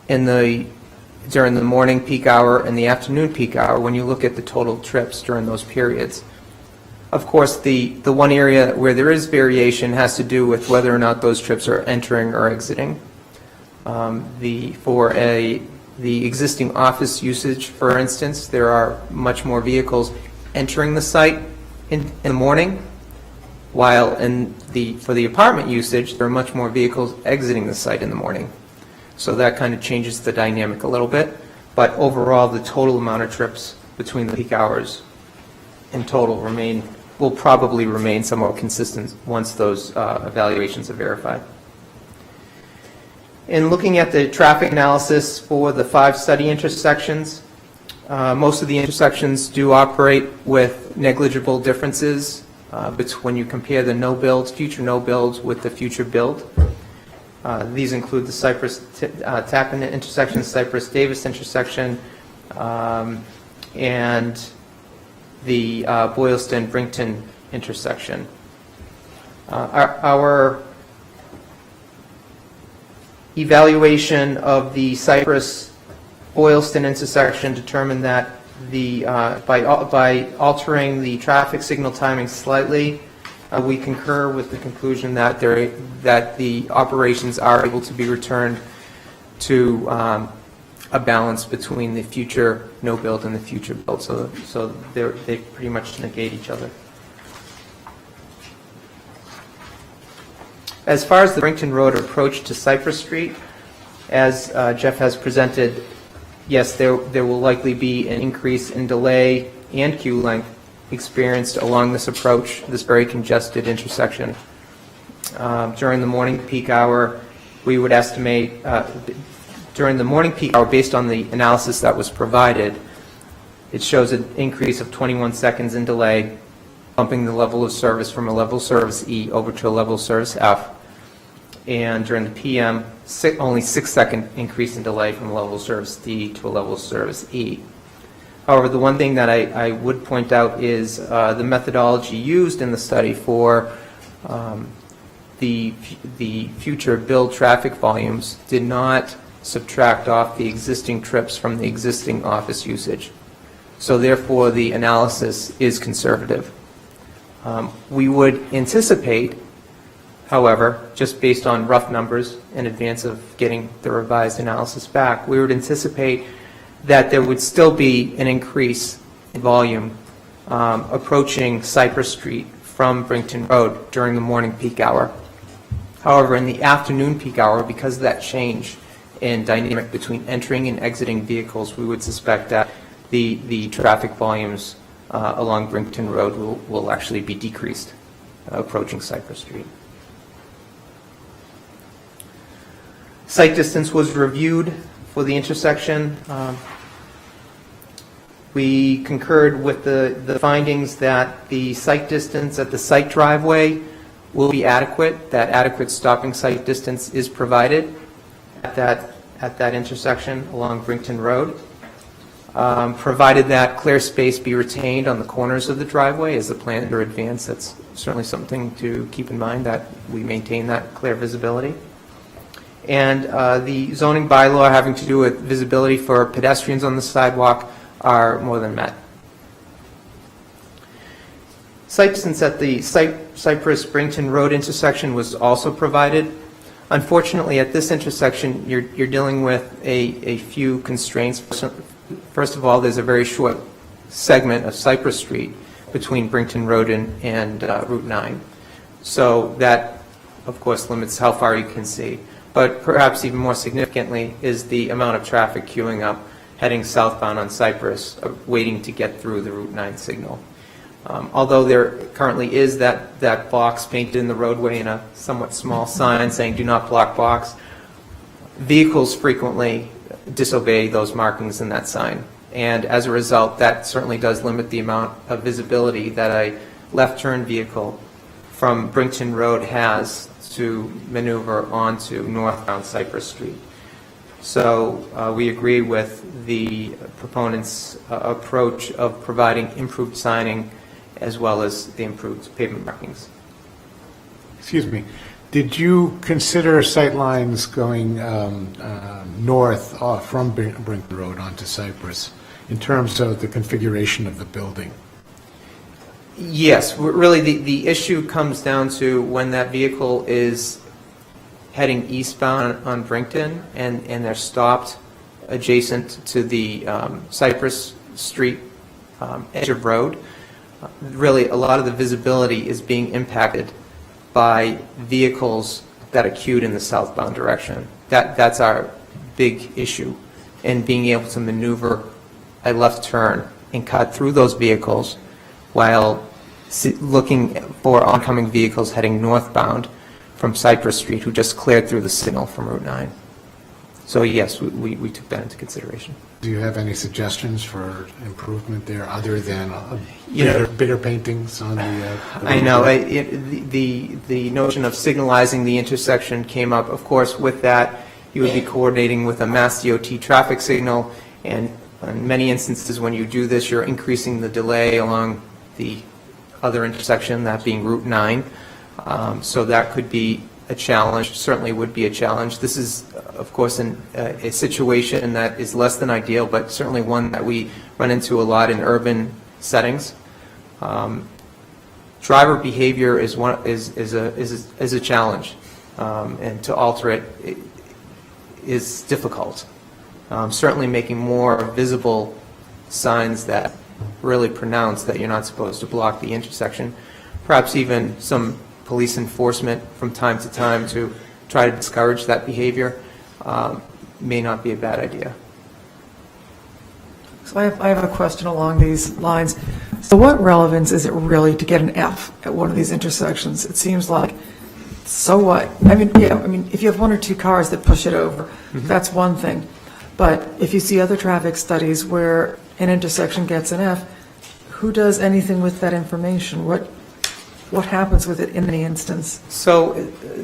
during the morning peak hour and the afternoon peak hour when you look at the total trips during those periods. Of course, the one area where there is variation has to do with whether or not those trips are entering or exiting. The existing office usage, for instance, there are much more vehicles entering the site in the morning, while for the apartment usage, there are much more vehicles exiting the site in the morning. So that kind of changes the dynamic a little bit. But overall, the total amount of trips between the peak hours in total will probably remain somewhat consistent once those evaluations are verified. In looking at the traffic analysis for the 5 study intersections, most of the intersections do operate with negligible differences when you compare the future no builds with the future build. These include the Cypress Tappan intersection, Cypress Davis intersection, and the Boylston Brington intersection. Our evaluation of the Cypress-Boylston intersection determined that by altering the traffic signal timing slightly, we concur with the conclusion that the operations are able to be returned to a balance between the future no build and the future build. So they pretty much negate each other. As far as the Brington Road approach to Cypress Street, as Jeff has presented, yes, there will likely be an increase in delay and queue length experienced along this approach, this very congested intersection. During the morning peak hour, we would estimate, during the morning peak hour, based on the analysis that was provided, it shows an increase of 21 seconds in delay, bumping the level of service from a level service E over to a level service F. And during the PM, only 6-second increase in delay from a level service D to a level service E. However, the one thing that I would point out is the methodology used in the study for the future build traffic volumes did not subtract off the existing trips from the existing office usage. So therefore, the analysis is conservative. We would anticipate, however, just based on rough numbers in advance of getting the revised analysis back, we would anticipate that there would still be an increase in volume approaching Cypress Street from Brington Road during the morning peak hour. However, in the afternoon peak hour, because of that change in dynamic between entering and exiting vehicles, we would suspect that the traffic volumes along Brington Road will actually be decreased approaching Cypress Street. Site distance was reviewed for the intersection. We concurred with the findings that the site distance at the site driveway will be adequate, that adequate stopping site distance is provided at that intersection along Brington Road. Provided that clear space be retained on the corners of the driveway as the plans are advanced, that's certainly something to keep in mind, that we maintain that clear visibility. And the zoning bylaw having to do with visibility for pedestrians on the sidewalk are more than met. Site distance at the Cypress-Brington Road intersection was also provided. Unfortunately, at this intersection, you're dealing with a few constraints. First of all, there's a very short segment of Cypress Street between Brington Road and Route 9. So that, of course, limits how far you can see. But perhaps even more significantly is the amount of traffic queuing up heading southbound on Cypress, waiting to get through the Route 9 signal. Although there currently is that box painted in the roadway in a somewhat small sign saying "Do not block box," vehicles frequently disobey those markings in that sign. And as a result, that certainly does limit the amount of visibility that a left turn vehicle from Brington Road has to maneuver onto northbound Cypress Street. So we agree with the proponents' approach of providing improved signing as well as the improved pavement markings. Excuse me. Did you consider sight lines going north from Brington Road onto Cypress in terms of the configuration of the building? Yes, really the issue comes down to when that vehicle is heading eastbound on Brington, and they're stopped adjacent to the Cypress Street edge of road. Really, a lot of the visibility is being impacted by vehicles that are queued in the southbound direction. That's our big issue, and being able to maneuver a left turn and cut through those vehicles while looking for oncoming vehicles heading northbound from Cypress Street who just cleared through the signal from Route 9. So yes, we took that into consideration. Do you have any suggestions for improvement there, other than You know- bigger paintings on the... I know, the notion of signalizing the intersection came up. Of course, with that, you would be coordinating with a Mass DOT traffic signal, and in many instances, when you do this, you're increasing the delay along the other intersection, that being Route 9. So that could be a challenge, certainly would be a challenge. This is, of course, a situation that is less than ideal, but certainly one that we run into a lot in urban settings. Driver behavior is a challenge, and to alter it is difficult. Certainly making more visible signs that really pronounce that you're not supposed to block the intersection, perhaps even some police enforcement from time to time to try to discourage that behavior may not be a bad idea. So I have a question along these lines. So what relevance is it really to get an F at one of these intersections? It seems like, so what? I mean, yeah, I mean, if you have one or two cars that push it over, that's one thing. But if you see other traffic studies where an intersection gets an F, who does anything with that information? What happens with it in any instance? So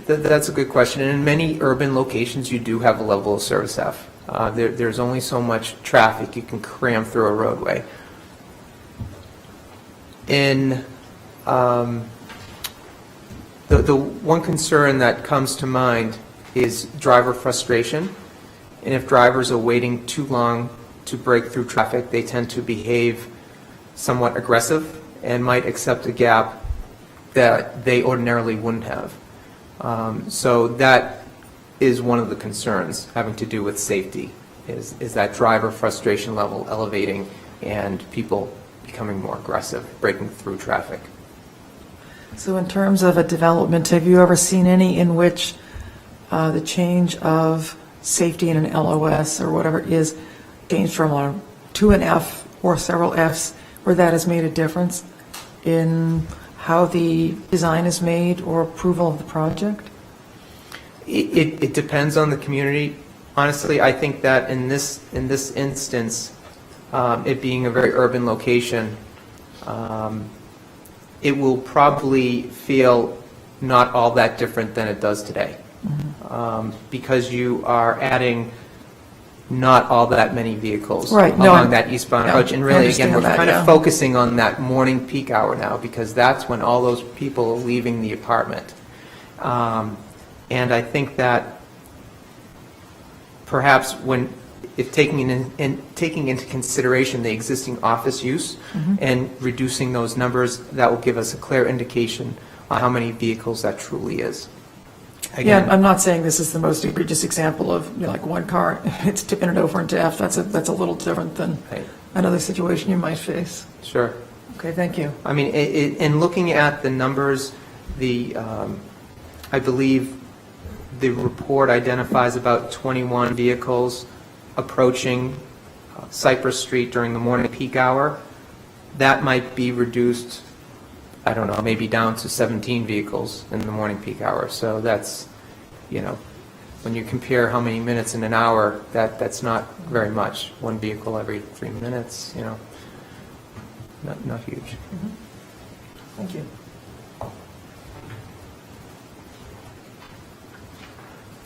that's a good question. And in many urban locations, you do have a level of service F. There's only so much traffic you can cram through a roadway. In the one concern that comes to mind is driver frustration. And if drivers are waiting too long to break through traffic, they tend to behave somewhat aggressive and might accept a gap that they ordinarily wouldn't have. So that is one of the concerns having to do with safety, is that driver frustration level elevating and people becoming more aggressive, breaking through traffic. So in terms of a development, have you ever seen any in which the change of safety in an LOS or whatever is changed from a to an F or several Fs, where that has made a difference in how the design is made or approval of the project? It depends on the community. Honestly, I think that in this instance, it being a very urban location, it will probably feel not all that different than it does today, because you are adding not all that many vehicles along that eastbound approach. And really, again, we're kind of focusing on that morning peak hour now, because that's when all those people are leaving the apartment. And I think that perhaps if taking into consideration the existing office use and reducing those numbers, that will give us a clear indication on how many vehicles that truly is. Again, Yeah, I'm not saying this is the most egregious example of, you know, like one car, it's tipping it over into F. That's a little different than Right. another situation you might face. Sure. Okay, thank you. I mean, in looking at the numbers, I believe the report identifies about 21 vehicles approaching Cypress Street during the morning peak hour. That might be reduced, I don't know, maybe down to 17 vehicles in the morning peak hour. So that's, you know, when you compare how many minutes in an hour, that's not very much. One vehicle every 3 minutes, you know, not huge. Thank you.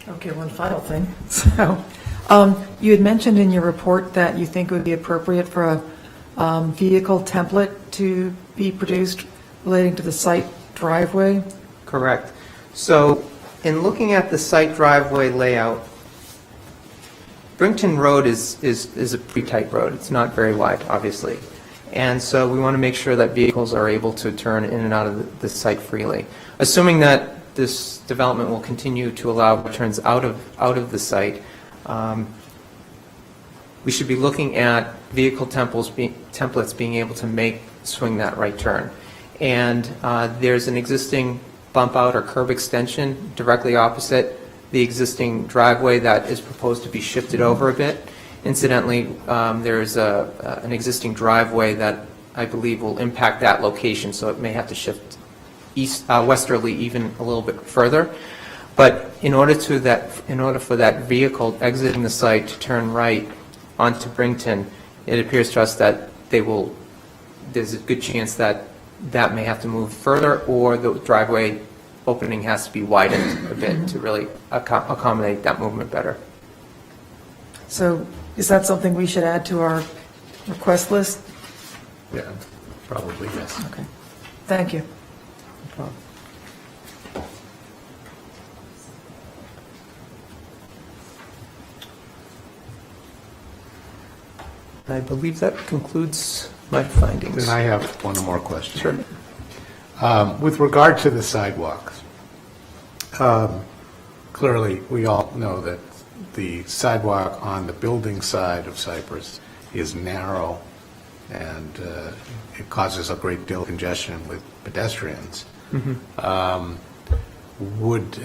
Okay, one final thing. So, you had mentioned in your report that you think it would be appropriate for a vehicle template to be produced relating to the site driveway. Correct. So in looking at the site driveway layout, Brington Road is a pretty tight road. It's not very wide, obviously. And so we want to make sure that vehicles are able to turn in and out of the site freely. Assuming that this development will continue to allow returns out of the site, we should be looking at vehicle templates being able to swing that right turn. And there's an existing bump out or curb extension directly opposite the existing driveway that is proposed to be shifted over a bit. Incidentally, there's an existing driveway that I believe will impact that location, so it may have to shift westerly even a little bit further. But in order for that vehicle exiting the site to turn right onto Brington, it appears to us that there's a good chance that may have to move further, or the driveway opening has to be widened a bit to really accommodate that movement better. So is that something we should add to our request list? Yeah, probably, yes. Okay, thank you. I believe that concludes my findings. Then I have one more question. Sure. With regard to the sidewalks, clearly, we all know that the sidewalk on the building side of Cypress is narrow, and it causes a great deal of congestion with pedestrians. Would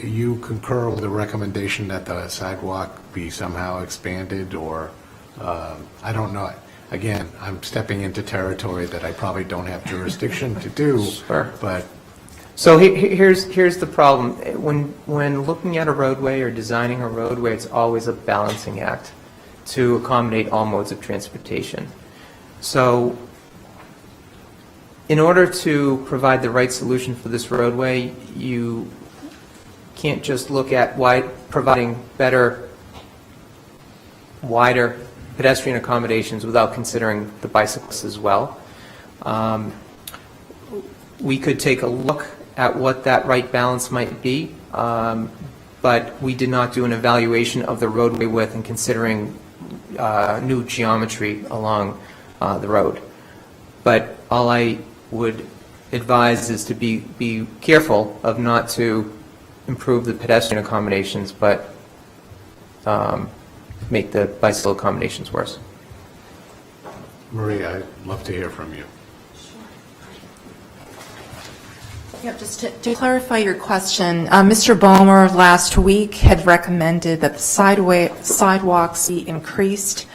you concur with the recommendation that the sidewalk be somehow expanded, or, I don't know, again, I'm stepping into territory that I probably don't have jurisdiction to do, Sure. but So here's the problem. When looking at a roadway or designing a roadway, it's always a balancing act to accommodate all modes of transportation. So in order to provide the right solution for this roadway, you can't just look at providing better, wider pedestrian accommodations without considering the bicyclists as well. We could take a look at what that right balance might be, but we did not do an evaluation of the roadway width and considering new geometry along the road. But all I would advise is to be careful of not to improve the pedestrian accommodations, but make the bicycle accommodations worse. Maria, I'd love to hear from you. Yeah, just to clarify your question, Mr. Bomer last week had recommended that the sidewalks be increased,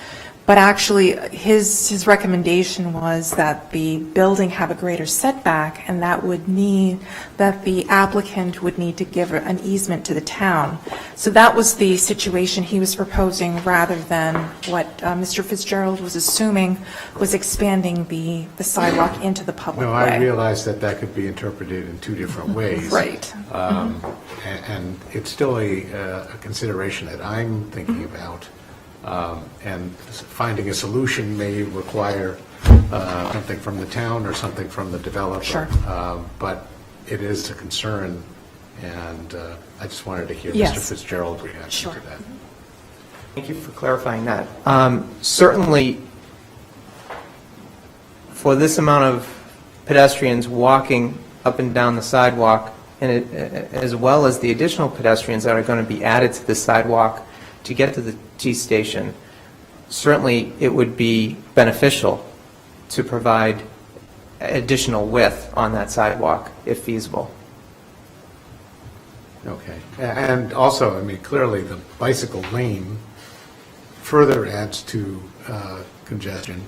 but actually his recommendation was that the building have a greater setback, and that would mean that the applicant would need to give an easement to the town. So that was the situation he was proposing, rather than what Mr. Fitzgerald was assuming was expanding the sidewalk into the public No, way. I realize that that could be interpreted in two different ways. Right. And it's still a consideration that I'm thinking about. And finding a solution may require something from the town or something from the developer. Sure. But it is a concern, and I just wanted to hear Yes. Mr. Fitzgerald's reaction Sure. to that. Thank you for clarifying that. Certainly, for this amount of pedestrians walking up and down the sidewalk, and as well as the additional pedestrians that are going to be added to the sidewalk to get to the T station, certainly it would be beneficial to provide additional width on that sidewalk if feasible. Okay. And also, I mean, clearly, the bicycle lane further adds to congestion,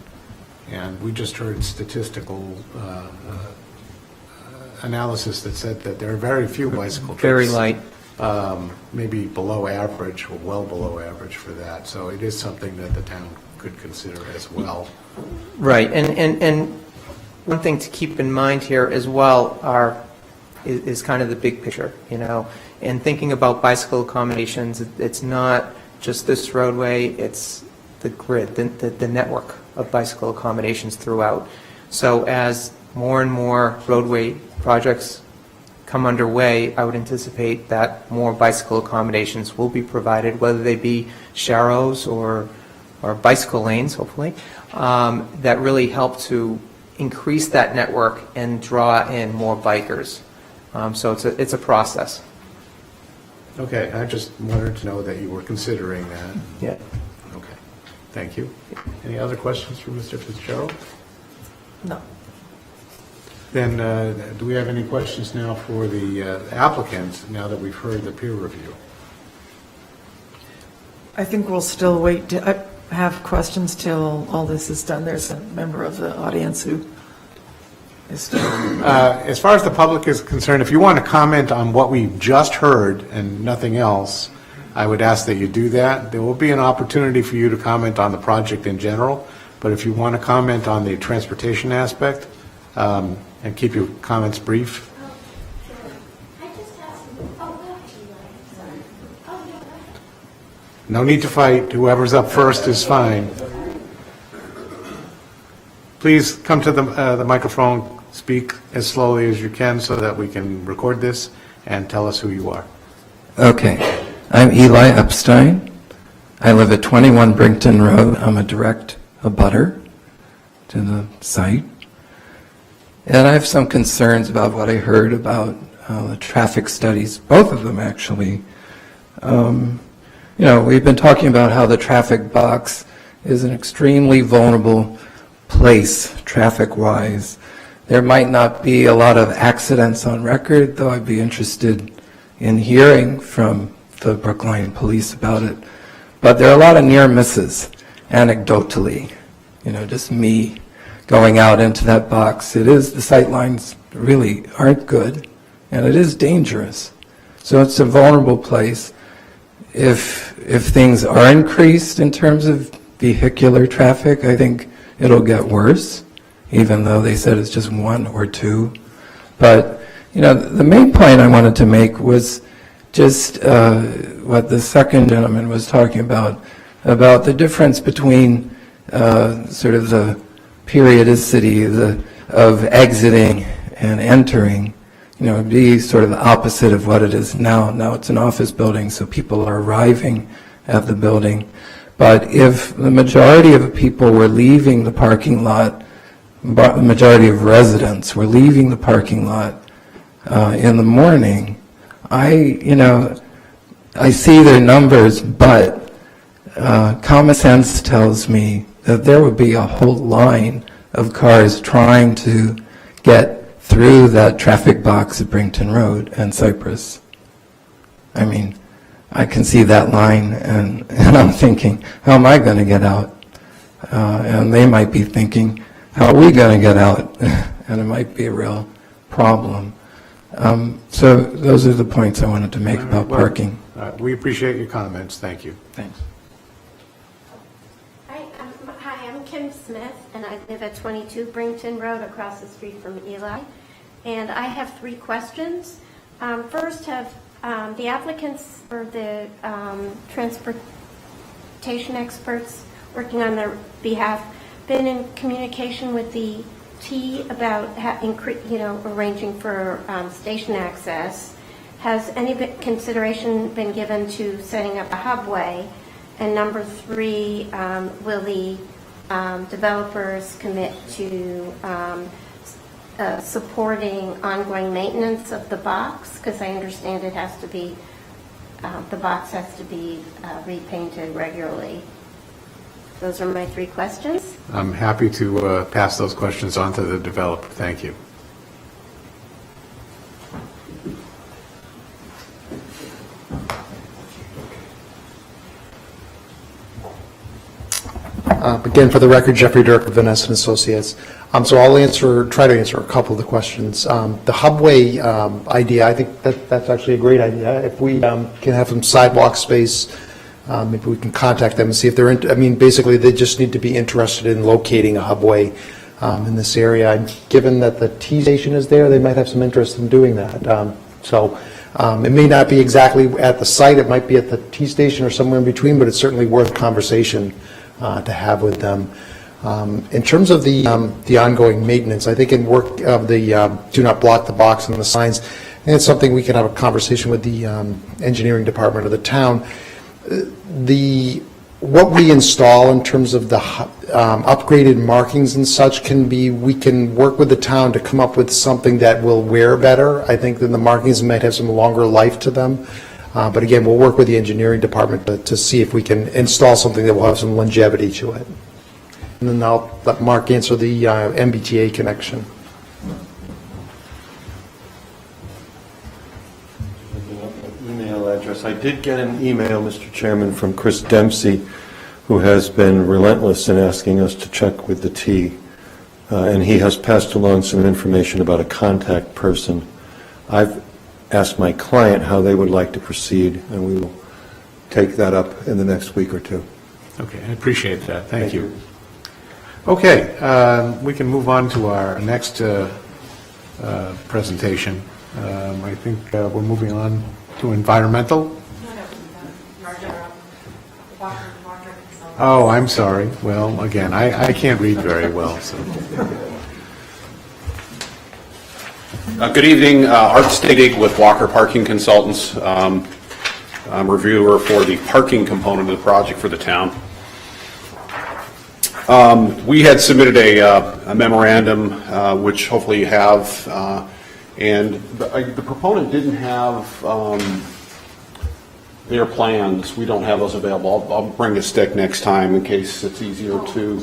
and we just heard statistical analysis that said that there are very few bicycle trips. Very light. Maybe below average or well below average for that. So it is something that the town could consider as well. Right, and one thing to keep in mind here as well is kind of the big picture, you know, and thinking about bicycle accommodations, it's not just this roadway, it's the grid, the network of bicycle accommodations throughout. So as more and more roadway projects come underway, I would anticipate that more bicycle accommodations will be provided, whether they be sharrows or bicycle lanes, hopefully, that really help to increase that network and draw in more bikers. So it's a process. Okay, I just wanted to know that you were considering that. Yeah. Okay, thank you. Any other questions for Mr. Fitzgerald? No. Then, do we have any questions now for the applicant, now that we've heard the peer review? I think we'll still wait to have questions till all this is done. There's a member of the audience who is still. As far as the public is concerned, if you want to comment on what we just heard and nothing else, I would ask that you do that. There will be an opportunity for you to comment on the project in general, but if you want to comment on the transportation aspect, and keep your comments brief. No need to fight. Whoever's up first is fine. Please come to the microphone, speak as slowly as you can so that we can record this, and tell us who you are. Okay. I'm Eli Epstein. I live at 21 Brington Road. I'm a direct abutter to the site. And I have some concerns about what I heard about the traffic studies, both of them actually. We've been talking about how the traffic box is an extremely vulnerable place, traffic-wise. There might not be a lot of accidents on record, though I'd be interested in hearing from the Brookline Police about it. But there are a lot of near misses, anecdotally, just me going out into that box. The sight lines really aren't good, and it is dangerous. So it's a vulnerable place. If things are increased in terms of vehicular traffic, I think it'll get worse, even though they said it's just 1 or 2. But, the main point I wanted to make was just what the second gentleman was talking about the difference between sort of the periodicity of exiting and entering, it'd be sort of the opposite of what it is now. Now it's an office building, so people are arriving at the building. But if the majority of people were leaving the parking lot, the majority of residents were leaving the parking lot in the morning, I see their numbers, but common sense tells me that there would be a whole line of cars trying to get through that traffic box at Brington Road and Cypress. I mean, I can see that line, and I'm thinking, how am I going to get out? And they might be thinking, how are we going to get out? And it might be a real problem. So those are the points I wanted to make about parking. We appreciate your comments. Thank you. Thanks. Hi, I'm Kim Smith, and I live at 22 Brington Road, across the street from Eli. And I have 3 questions. First, have the applicants or the transportation experts working on their behalf been in communication with the T about arranging for station access? Has any consideration been given to setting up a hubway? And number 3, will the developers commit to supporting ongoing maintenance of the box? Because I understand it has to be, the box has to be repainted regularly. Those are my 3 questions. I'm happy to pass those questions on to the developer. Thank you. Again, for the record, Jeffrey Dirk of Vanessa & Associates. So I'll try to answer a couple of the questions. The hubway idea, I think that's actually a great idea. If we can have some sidewalk space, maybe we can contact them and see if they're basically they just need to be interested in locating a hubway in this area. And given that the T station is there, they might have some interest in doing that. It may not be exactly at the site, it might be at the T station or somewhere in between, but it's certainly worth conversation to have with them. In terms of the ongoing maintenance, I think in work of the do not block the box and the signs, and it's something we can have a conversation with the engineering department of the town. The what we install in terms of the upgraded markings and such we can work with the town to come up with something that will wear better. I think that the markings might have some longer life to them. But again, we'll work with the engineering department to see if we can install something that will have some longevity to it. And then I'll let Mark answer the MBTA connection. Email address. I did get an email, Mr. Chairman, from Chris Dempsey, who has been relentless in asking us to check with the T. And he has passed along some information about a contact person. I've asked my client how they would like to proceed, and we will take that up in the next week or two. Okay, I appreciate that. Thank you. Okay, we can move on to our next presentation. I think we're moving on to environmental. Oh, I'm sorry. Well, again, I can't read very well, so. Good evening. Art Stadig with Walker Parking Consultants. I'm reviewer for the parking component of the project for the town. We had submitted a memorandum, which hopefully you have, and the proponent didn't have their plans. We don't have those available. I'll bring a stick next time in case it's easier to.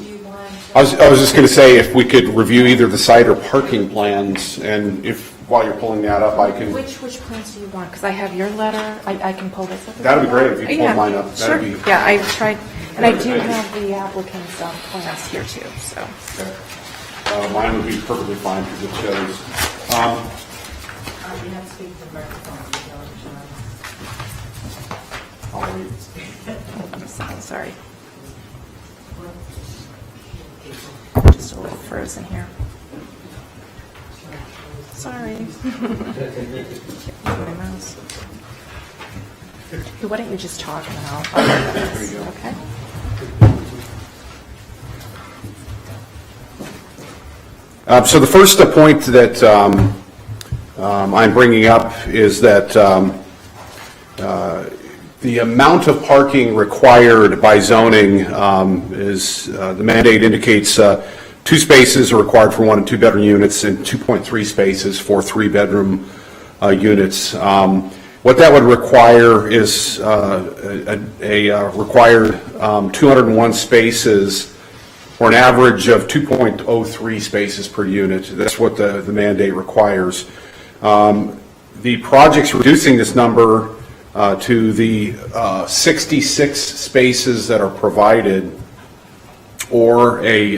I was just going to say if we could review either the site or parking plans, and if while you're pulling that up, I can. Which plans do you want? Because I have your letter. I can pull this up. That'd be great if you pull mine up. Sure. That'd be. Yeah, I tried, and I do have the applicant's plans here too. So. Okay. Mine would be perfectly fine because it shows. You have to speak to the microphone. Sorry. Just a little frozen here. Sorry. My mouse. Why don't you just talk and I'll this, okay? So the first point that I'm bringing up is that the amount of parking required by zoning is, the mandate indicates 2 spaces are required for 1 and 2 bedroom units and 2.3 spaces for 3 bedroom units. What that would require is a required 201 spaces for an average of 2.03 spaces per unit. That's what the mandate requires. The project's reducing this number to the 66 spaces that are provided, or a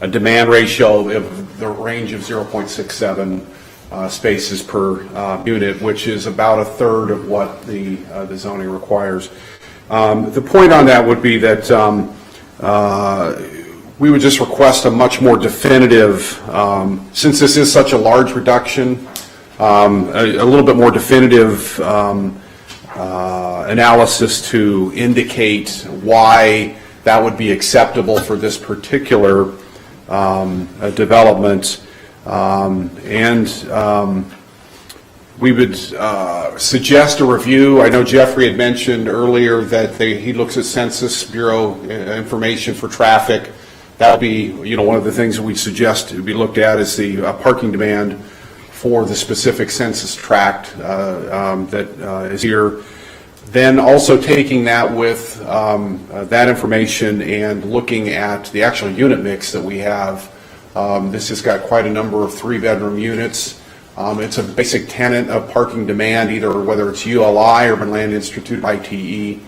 demand ratio of the range of 0.67 spaces per unit, which is about a third of what the zoning requires. The point on that would be that we would just request a much more definitive, since this is such a large reduction, a little bit more definitive analysis to indicate why that would be acceptable for this particular development. We would suggest a review. I know Jeffrey had mentioned earlier that he looks at Census Bureau information for traffic. That would be, one of the things that we suggest to be looked at is the parking demand for the specific census tract that is here. Then also taking that with that information and looking at the actual unit mix that we have. This has got quite a number of 3-bedroom units. It's a basic tenet of parking demand, either whether it's ULI, Urban Land Institute, ITE,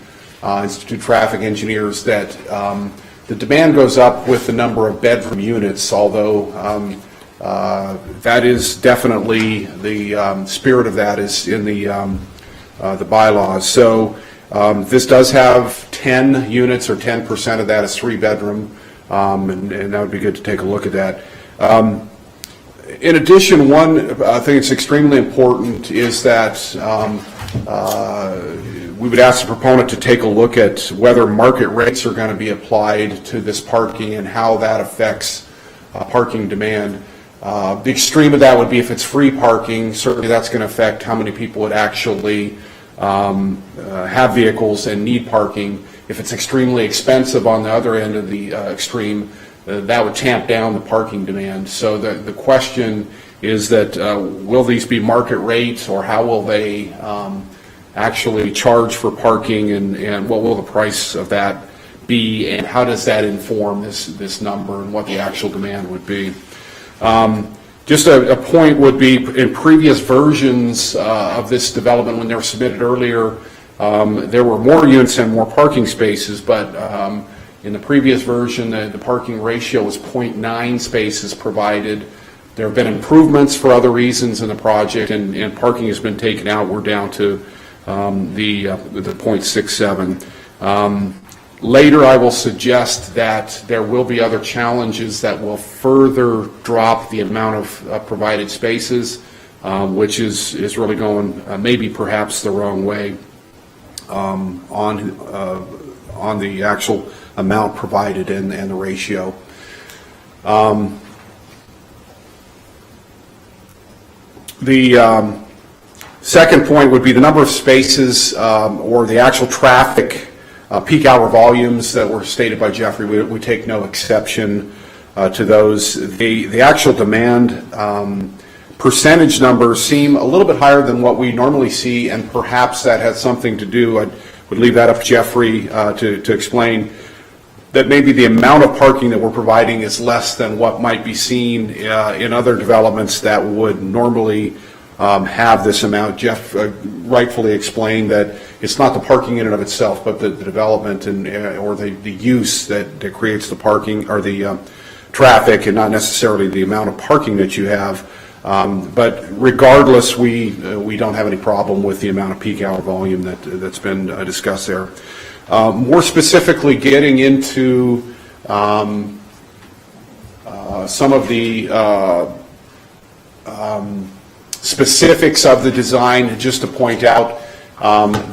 Institute of Traffic Engineers, that the demand goes up with the number of bedroom units, although that is definitely the spirit of that is in the bylaws. So this does have 10 units, or 10% of that is 3-bedroom, and that would be good to take a look at that. In addition, one thing that's extremely important is that we would ask the proponent to take a look at whether market rates are going to be applied to this parking and how that affects parking demand. The extreme of that would be if it's free parking. Certainly that's going to affect how many people would actually have vehicles and need parking. if it's extremely expensive on the other end of the extreme, that would tamp down the parking demand. So the question is that will these be market rates, or how will they actually charge for parking, and what will the price of that be, and how does that inform this number and what the actual demand would be? Just a point would be, in previous versions of this development, when they were submitted earlier, there were more units and more parking spaces, but in the previous version, the parking ratio was 0.9 spaces provided. There have been improvements for other reasons in the project, and parking has been taken out. We're down to the 0.67. Later, I will suggest that there will be other challenges that will further drop the amount of provided spaces, which is really going maybe perhaps the wrong way on the actual amount provided and the ratio. The second point would be the number of spaces or the actual traffic peak hour volumes that were stated by Jeffrey. We take no exception to those. The actual demand percentage numbers seem a little bit higher than what we normally see, and perhaps that has something to do, I would leave that up to Jeffrey to explain, that maybe the amount of parking that we're providing is less than what might be seen in other developments that would normally have this amount. Jeff rightfully explained that it's not the parking in and of itself, but the development and or the use that creates the parking or the traffic, and not necessarily the amount of parking that you have. But regardless, we don't have any problem with the amount of peak hour volume that's been discussed there. More specifically, getting into some of the specifics of the design, just to point out,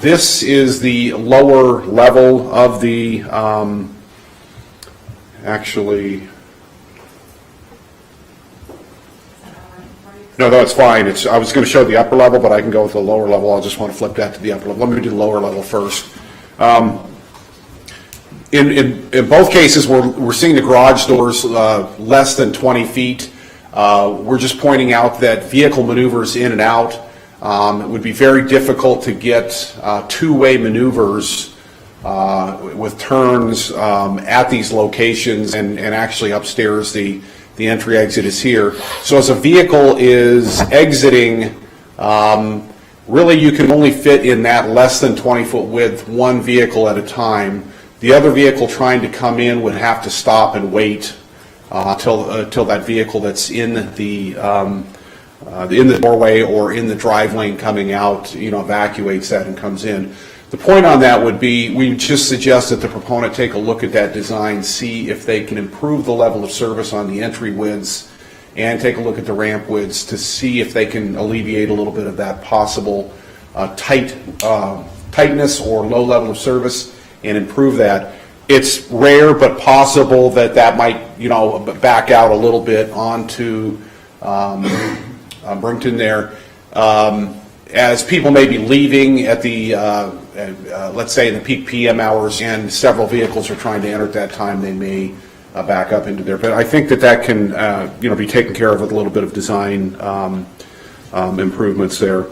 this is the lower level of the, actually, no, it's fine. I was going to show the upper level, but I can go with the lower level. I'll just want to flip that to the upper level. Let me do the lower level first. In both cases, we're seeing the garage doors less than 20 feet. We're just pointing out that vehicle maneuvers in and out, it would be very difficult to get two-way maneuvers with turns at these locations, and actually upstairs the entry exit is here. So as a vehicle is exiting, really you can only fit in that less than 20-foot width one vehicle at a time. The other vehicle trying to come in would have to stop and wait till that vehicle that's in the doorway or in the drive lane coming out, evacuates that and comes in. The point on that would be, we just suggest that the proponent take a look at that design, see if they can improve the level of service on the entry widths, and take a look at the ramp widths to see if they can alleviate a little bit of that possible tightness or low level of service and improve that. It's rare but possible that might, back out a little bit onto Brington there. As people may be leaving at the, let's say in the peak PM hours, and several vehicles are trying to enter at that time, they may back up into there. But I think that can, be taken care of with a little bit of design improvements there.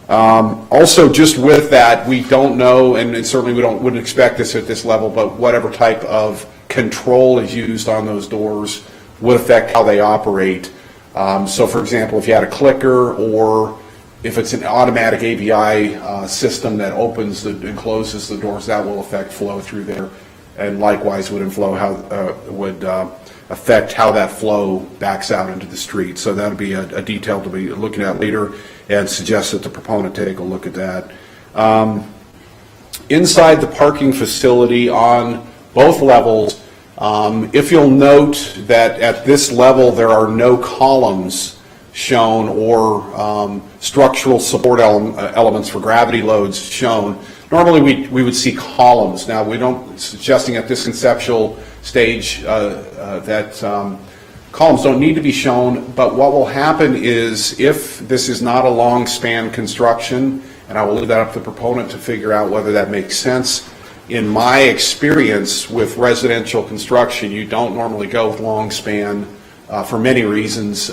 Also, just with that, we don't know, and certainly we wouldn't expect this at this level, but whatever type of control is used on those doors would affect how they operate. So, for example, if you had a clicker, or if it's an automatic ABI system that opens and closes the doors, that will affect flow through there, and likewise would affect how that flow backs out into the street. So that would be a detail to be looking at later, and suggest that the proponent take a look at that. Inside the parking facility on both levels, if you'll note that at this level there are no columns shown or structural support elements for gravity loads shown. Normally we would see columns. Now, we don't suggesting at this conceptual stage that columns don't need to be shown, but what will happen is, if this is not a long span construction, and I will leave that up to the proponent to figure out whether that makes sense, in my experience with residential construction, you don't normally go with long span for many reasons.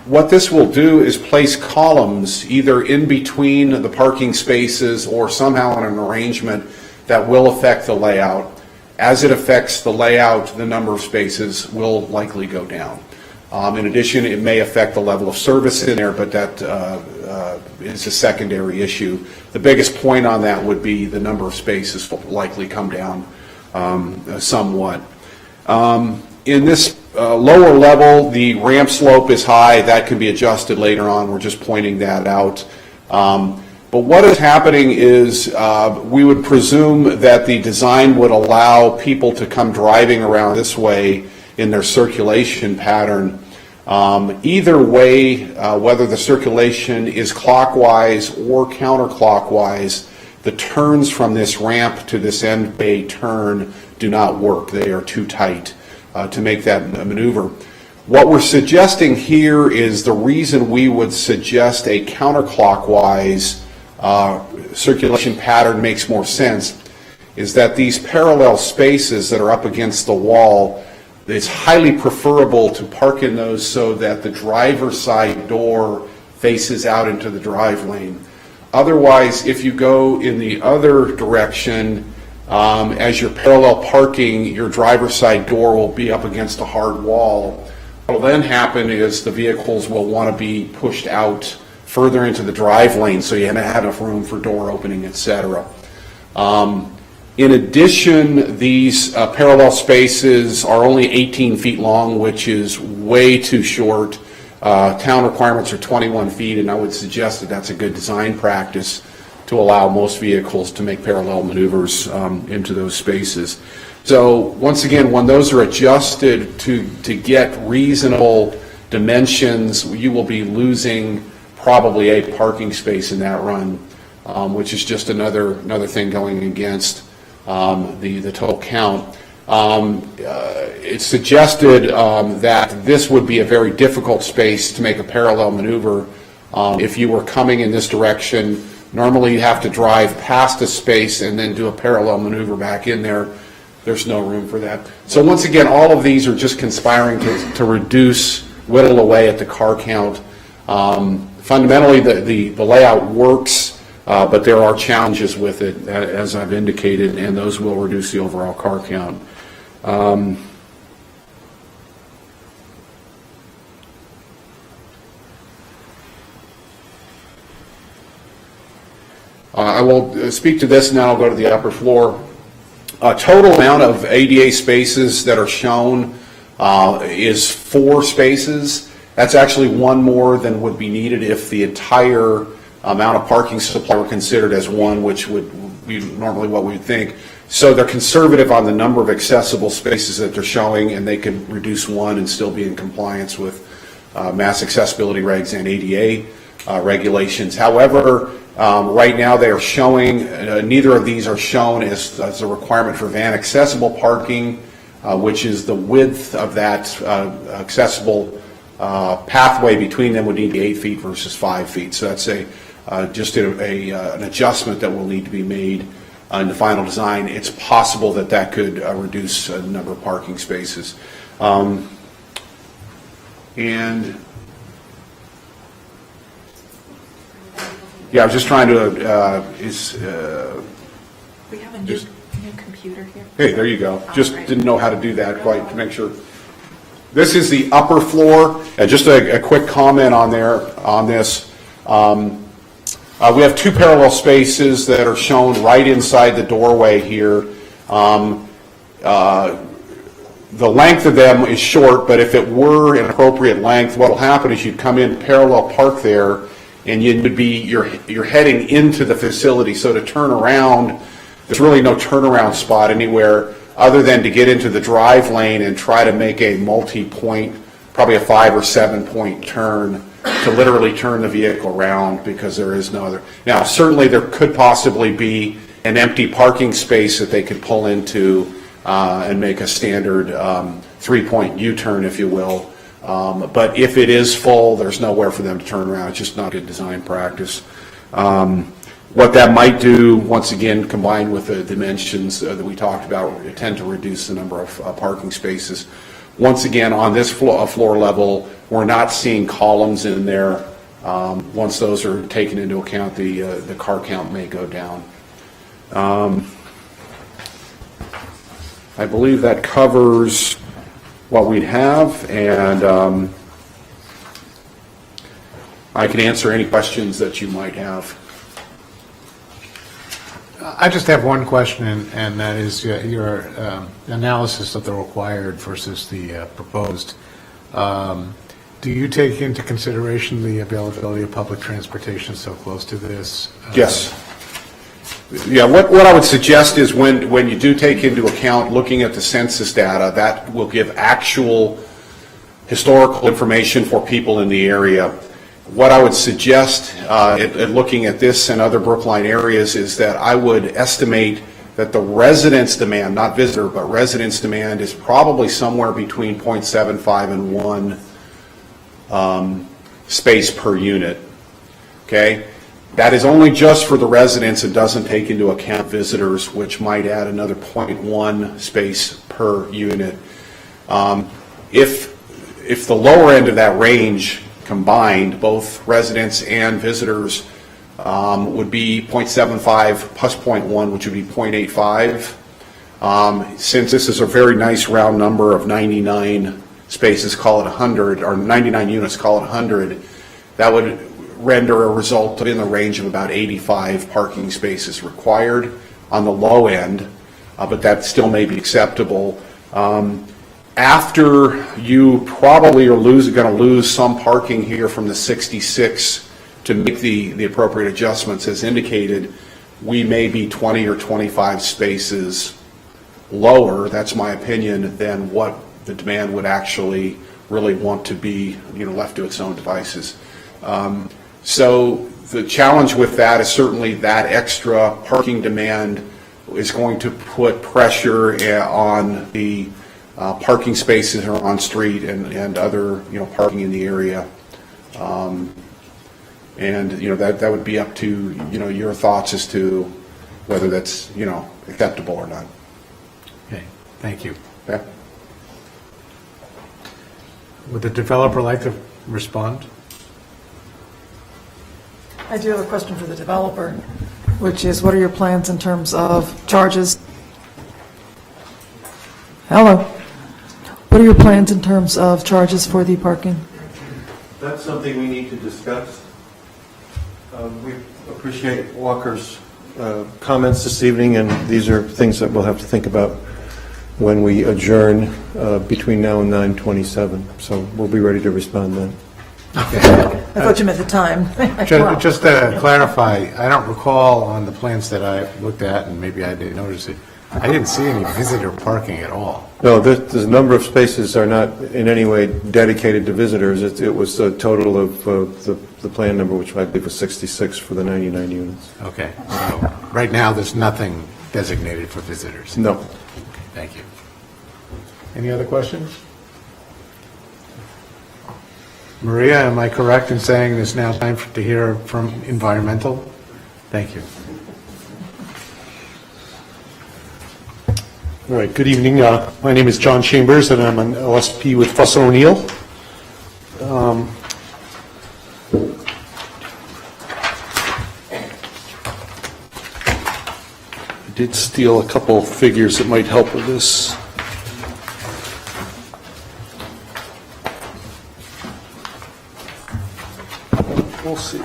What this will do is place columns either in between the parking spaces or somehow in an arrangement that will affect the layout. As it affects the layout, the number of spaces will likely go down. In addition, it may affect the level of service in there, but that is a secondary issue. The biggest point on that would be the number of spaces will likely come down somewhat. In this lower level, the ramp slope is high. That can be adjusted later on. We're just pointing that out. But what is happening is we would presume that the design would allow people to come driving around this way in their circulation pattern. Either way, whether the circulation is clockwise or counterclockwise, the turns from this ramp to this end bay turn do not work. They are too tight to make that maneuver. What we're suggesting here is the reason we would suggest a counterclockwise circulation pattern makes more sense is that these parallel spaces that are up against the wall, it's highly preferable to park in those so that the driver's side door faces out into the drive lane. Otherwise, if you go in the other direction, as you're parallel parking, your driver's side door will be up against a hard wall. What will then happen is the vehicles will want to be pushed out further into the drive lane so you have enough room for door opening, etc. In addition, these parallel spaces are only 18 feet long, which is way too short. Town requirements are 21 feet, and I would suggest that that's a good design practice to allow most vehicles to make parallel maneuvers into those spaces. So once again, when those are adjusted to get reasonable dimensions, you will be losing probably a parking space in that run, which is just another thing going against the total count. It's suggested that this would be a very difficult space to make a parallel maneuver. If you were coming in this direction, normally you have to drive past a space and then do a parallel maneuver back in there. There's no room for that. So once again, all of these are just conspiring to whittle away at the car count. Fundamentally, the layout works, but there are challenges with it, as I've indicated, and those will reduce the overall car count. I will speak to this, and then I'll go to the upper floor. Total amount of ADA spaces that are shown is 4 spaces. That's actually one more than would be needed if the entire amount of parking supply were considered as one, which would be normally what we would think. So they're conservative on the number of accessible spaces that they're showing, and they can reduce 1 and still be in compliance with mass accessibility regs and ADA regulations. However, right now they are showing, neither of these are shown as a requirement for van accessible parking, which is the width of that accessible pathway between them would need to be 8 feet versus 5 feet. So that's just an adjustment that will need to be made in the final design. It's possible that could reduce the number of parking spaces. And yeah, I was just trying to, We have a new computer here. hey, there you go. Just right. didn't know how to do that quite to make sure. This is the upper floor, and just a quick comment on this. We have 2 parallel spaces that are shown right inside the doorway here. The length of them is short, but if it were an appropriate length, what will happen is you'd come in parallel park there, and you're heading into the facility. So to turn around, there's really no turnaround spot anywhere other than to get into the drive lane and try to make a multi-point, probably a 5 or 7 point turn to literally turn the vehicle around, because there is no other. Now, certainly there could possibly be an empty parking space that they could pull into and make a standard 3-point U-turn, if you will. But if it is full, there's nowhere for them to turn around. It's just not good design practice. What that might do, once again, combined with the dimensions that we talked about, tend to reduce the number of parking spaces. Once again, on this floor level, we're not seeing columns in there. Once those are taken into account, the car count may go down. I believe that covers what we'd have, and I can answer any questions that you might have. I just have one question, and that is your analysis of the required versus the proposed. Do you take into consideration the availability of public transportation so close to this? Yes. Yeah, what I would suggest is when you do take into account looking at the census data, that will give actual historical information for people in the area. What I would suggest in looking at this and other Brookline areas is that I would estimate that the residents' demand, not visitor, but residents' demand is probably somewhere between 0.75 and 1 space per unit. Okay? That is only just for the residents and doesn't take into account visitors, which might add another 0.1 space per unit. If the lower end of that range combined, both residents and visitors, would be 0.75 plus 0.1, which would be 0.85. Since this is a very nice round number of 99 spaces, call it 100, or 99 units, call it 100, that would render a result in the range of about 85 parking spaces required on the low end, but that still may be acceptable. After you probably are going to lose some parking here from the 66 to make the appropriate adjustments as indicated, we may be 20 or 25 spaces lower, that's my opinion, than what the demand would actually really want to be, left to its own devices. So the challenge with that is certainly that extra parking demand is going to put pressure on the parking spaces are on street and other, parking in the area. And, that would be up to, your thoughts as to whether that's, acceptable or not. Okay, thank you. Yeah. Would the developer like to respond? I do have a question for the developer, which is, what are your plans in terms of charges? Hello? What are your plans in terms of charges for the parking? That's something we need to discuss. We appreciate Walker's comments this evening, and these are things that we'll have to think about when we adjourn between now and 9:27. So we'll be ready to respond then. I thought you meant the time. Just to clarify, I don't recall on the plans that I looked at, and maybe I didn't notice it, I didn't see any visitor parking at all. No, there's a number of spaces are not in any way dedicated to visitors. It was a total of the plan number, which I believe was 66 for the 99 units. Okay, so right now, there's nothing designated for visitors? No. Okay, thank you. Any other questions? Maria, am I correct in saying it's now time to hear from environmental? Thank you. All right, good evening. My name is John Chambers, and I'm an OSP with Fuss O'Neill. I did steal a couple figures that might help with this. We'll see.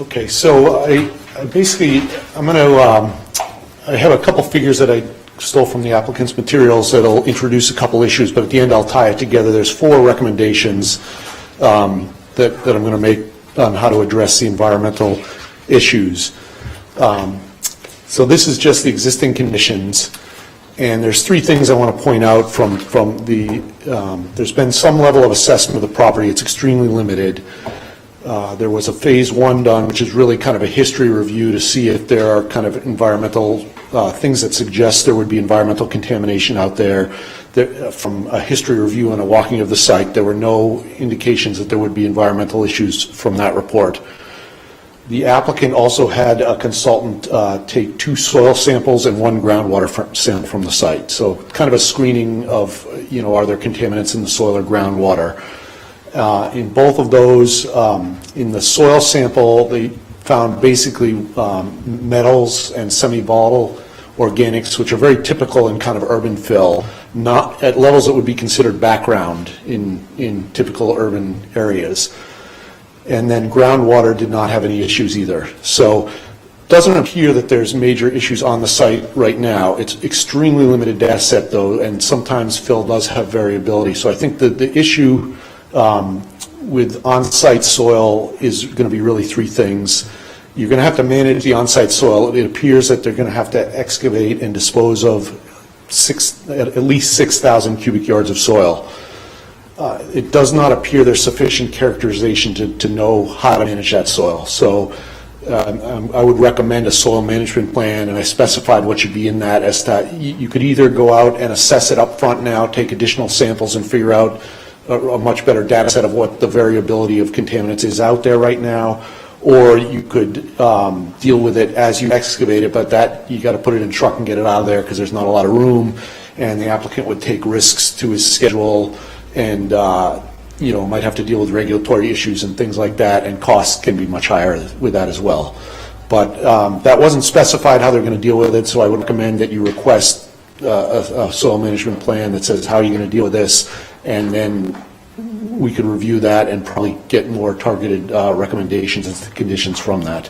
Okay, so I have a couple figures that I stole from the applicant's materials that'll introduce a couple issues, but at the end I'll tie it together. There's 4 recommendations that I'm going to make on how to address the environmental issues. So this is just the existing conditions, and there's three things I want to point out from the, there's been some level of assessment of the property. It's extremely limited. There was a phase one done, which is really kind of a history review to see if there are kind of environmental things that suggest there would be environmental contamination out there. From a history review and a walking of the site, there were no indications that there would be environmental issues from that report. The applicant also had a consultant take 2 soil samples and 1 groundwater sample from the site. So kind of a screening of, are there contaminants in the soil or groundwater. In both of those, in the soil sample, they found basically metals and semi-volatile organics, which are very typical in kind of urban fill, not at levels that would be considered background in typical urban areas. And then groundwater did not have any issues either. So it doesn't appear that there's major issues on the site right now. It's extremely limited data set though, and sometimes fill does have variability. So I think that the issue with on-site soil is going to be really 3 things. You're going to have to manage the on-site soil. It appears that they're going to have to excavate and dispose of at least 6,000 cubic yards of soil. It does not appear there's sufficient characterization to know how to manage that soil. So I would recommend a soil management plan, and I specified what should be in that as to you could either go out and assess it up front now, take additional samples and figure out a much better data set of what the variability of contaminants is out there right now, or you could deal with it as you excavate it, but that you got to put it in a truck and get it out of there because there's not a lot of room, and the applicant would take risks to his schedule and might have to deal with regulatory issues and things like that, and costs can be much higher with that as well. But that wasn't specified how they're going to deal with it, so I would recommend that you request a soil management plan that says how you're going to deal with this, and then we could review that and probably get more targeted recommendations and conditions from that.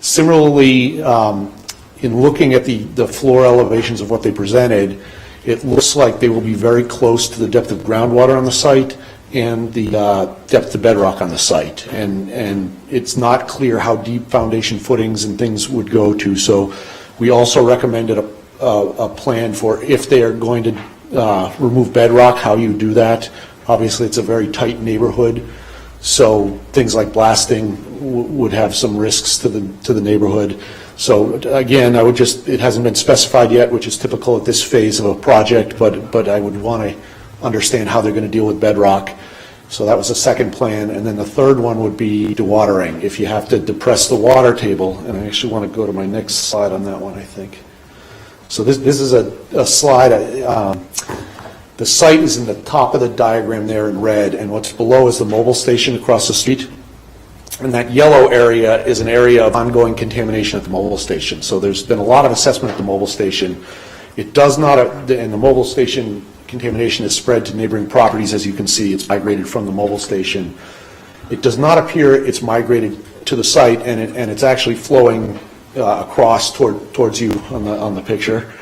Similarly, in looking at the floor elevations of what they presented, it looks like they will be very close to the depth of groundwater on the site and the depth of bedrock on the site. And it's not clear how deep foundation footings and things would go to. So we also recommended a plan for if they are going to remove bedrock, how you do that. Obviously, it's a very tight neighborhood, so things like blasting would have some risks to the neighborhood. So again, it hasn't been specified yet, which is typical at this phase of a project, but I would want to understand how they're going to deal with bedrock. So that was the second plan, and then the third one would be dewatering. If you have to depress the water table, and I actually want to go to my next slide on that one, I think. So this is a slide. The site is in the top of the diagram there in red, and what's below is the mobile station across the street. And that yellow area is an area of ongoing contamination at the mobile station. So there's been a lot of assessment at the mobile station. It does not, and the mobile station contamination is spread to neighboring properties. As you can see, it's migrated from the mobile station. It does not appear it's migrated to the site, and it's actually flowing across towards you on the picture.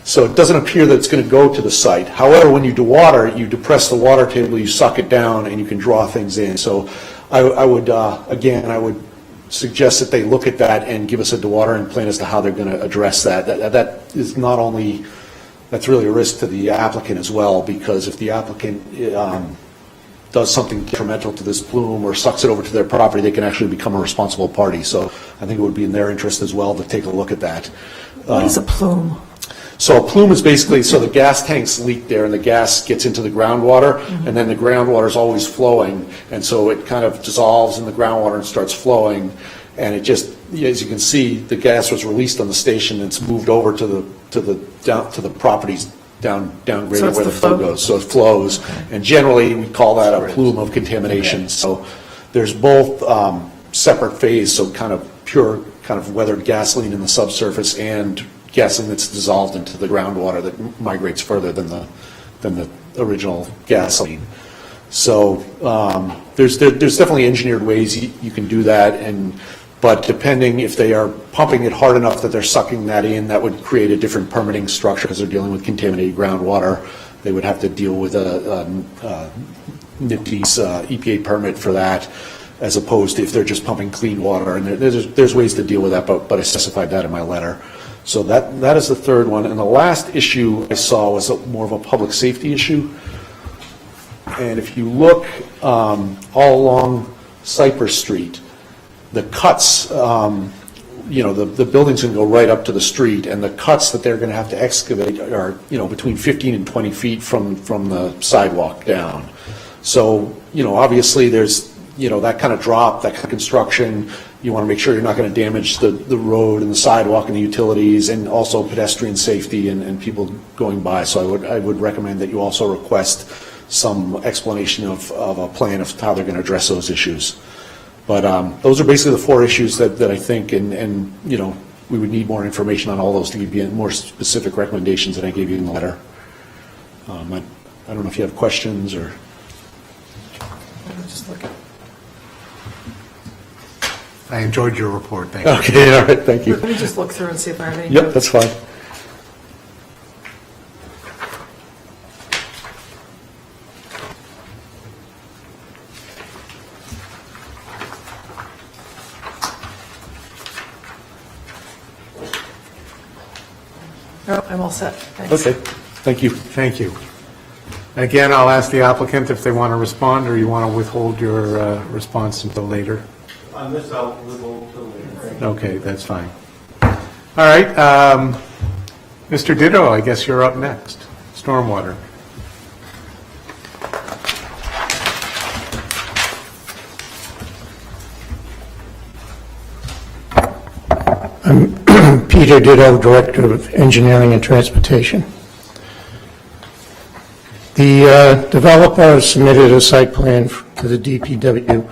So it doesn't appear that it's going to go to the site. However, when you dewater, you depress the water table, you suck it down, and you can draw things in. So I would suggest that they look at that and give us a dewatering plan as to how they're going to address that. That is not only, that's really a risk to the applicant as well, because if the applicant does something detrimental to this plume or sucks it over to their property, they can actually become a responsible party. So I think it would be in their interest as well to take a look at that. What is a plume? So a plume is basically, so the gas tanks leak there and the gas gets into the groundwater, and then the groundwater is always flowing, and so it kind of dissolves in the groundwater and starts flowing, and it just, as you can see, the gas was released on the station and it's moved over to the properties downgraded So it's where the flow goes. So it flows, and generally we call that a plume of contamination. Okay. So there's both separate phase, so kind of pure kind of weathered gasoline in the subsurface and gasoline that's dissolved into the groundwater that migrates further than the original gasoline. So there's definitely engineered ways you can do that, but depending if they are pumping it hard enough that they're sucking that in, that would create a different permitting structure because they're dealing with contaminated groundwater. They would have to deal with a NIPD's EPA permit for that. as opposed to if they're just pumping clean water, and there's ways to deal with that, but I specified that in my letter. So that is the third one, and the last issue I saw was more of a public safety issue. And if you look all along Cypress Street, the cuts, the buildings can go right up to the street, and the cuts that they're going to have to excavate are, between 15 and 20 feet from the sidewalk down. So, obviously there's, that kind of drop, that kind of construction, you want to make sure you're not going to damage the road and the sidewalk and the utilities, and also pedestrian safety and people going by. So I would recommend that you also request some explanation of a plan of how they're going to address those issues. But those are basically the four issues that I think, and we would need more information on all those to give you more specific recommendations than I gave you in the letter. I don't know if you have questions or. Just look. I enjoyed your report, thank you. Okay, all right, thank you. Let me just look through and see if I have any. Yep, that's fine. No, I'm all set. Thanks. Okay, thank you. Thank you. Again, I'll ask the applicant if they want to respond, or you want to withhold your response until later. On this, I'll withhold till later. Okay, that's fine. All right, Mr. Ditto, I guess you're up next. Stormwater. Peter Ditto, Director of Engineering and Transportation. The developer submitted a site plan to the DPW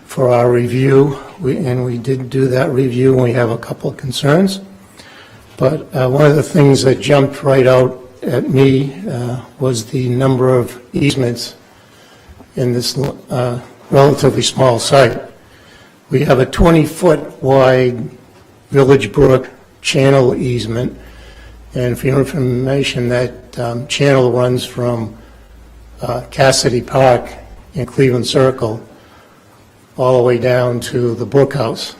for our review, and we did do that review, and we have a couple of concerns. But one of the things that jumped right out at me was the number of easements in this relatively small site. We have a 20-foot wide Village Brook channel easement, and for your information, that channel runs from Cassidy Park in Cleveland Circle all the way down to the Brook House.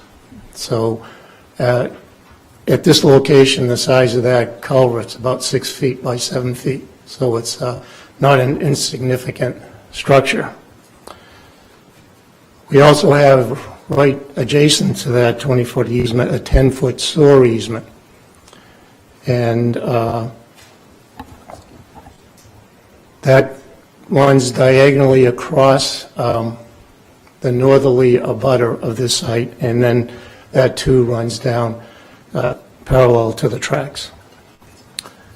So at this location, the size of that culvert's about 6 feet by 7 feet, so it's not an insignificant structure. We also have right adjacent to that 20-foot easement, a 10-foot sewer easement. And that runs diagonally across the northerly abutter of this site, and then that too runs down parallel to the tracks.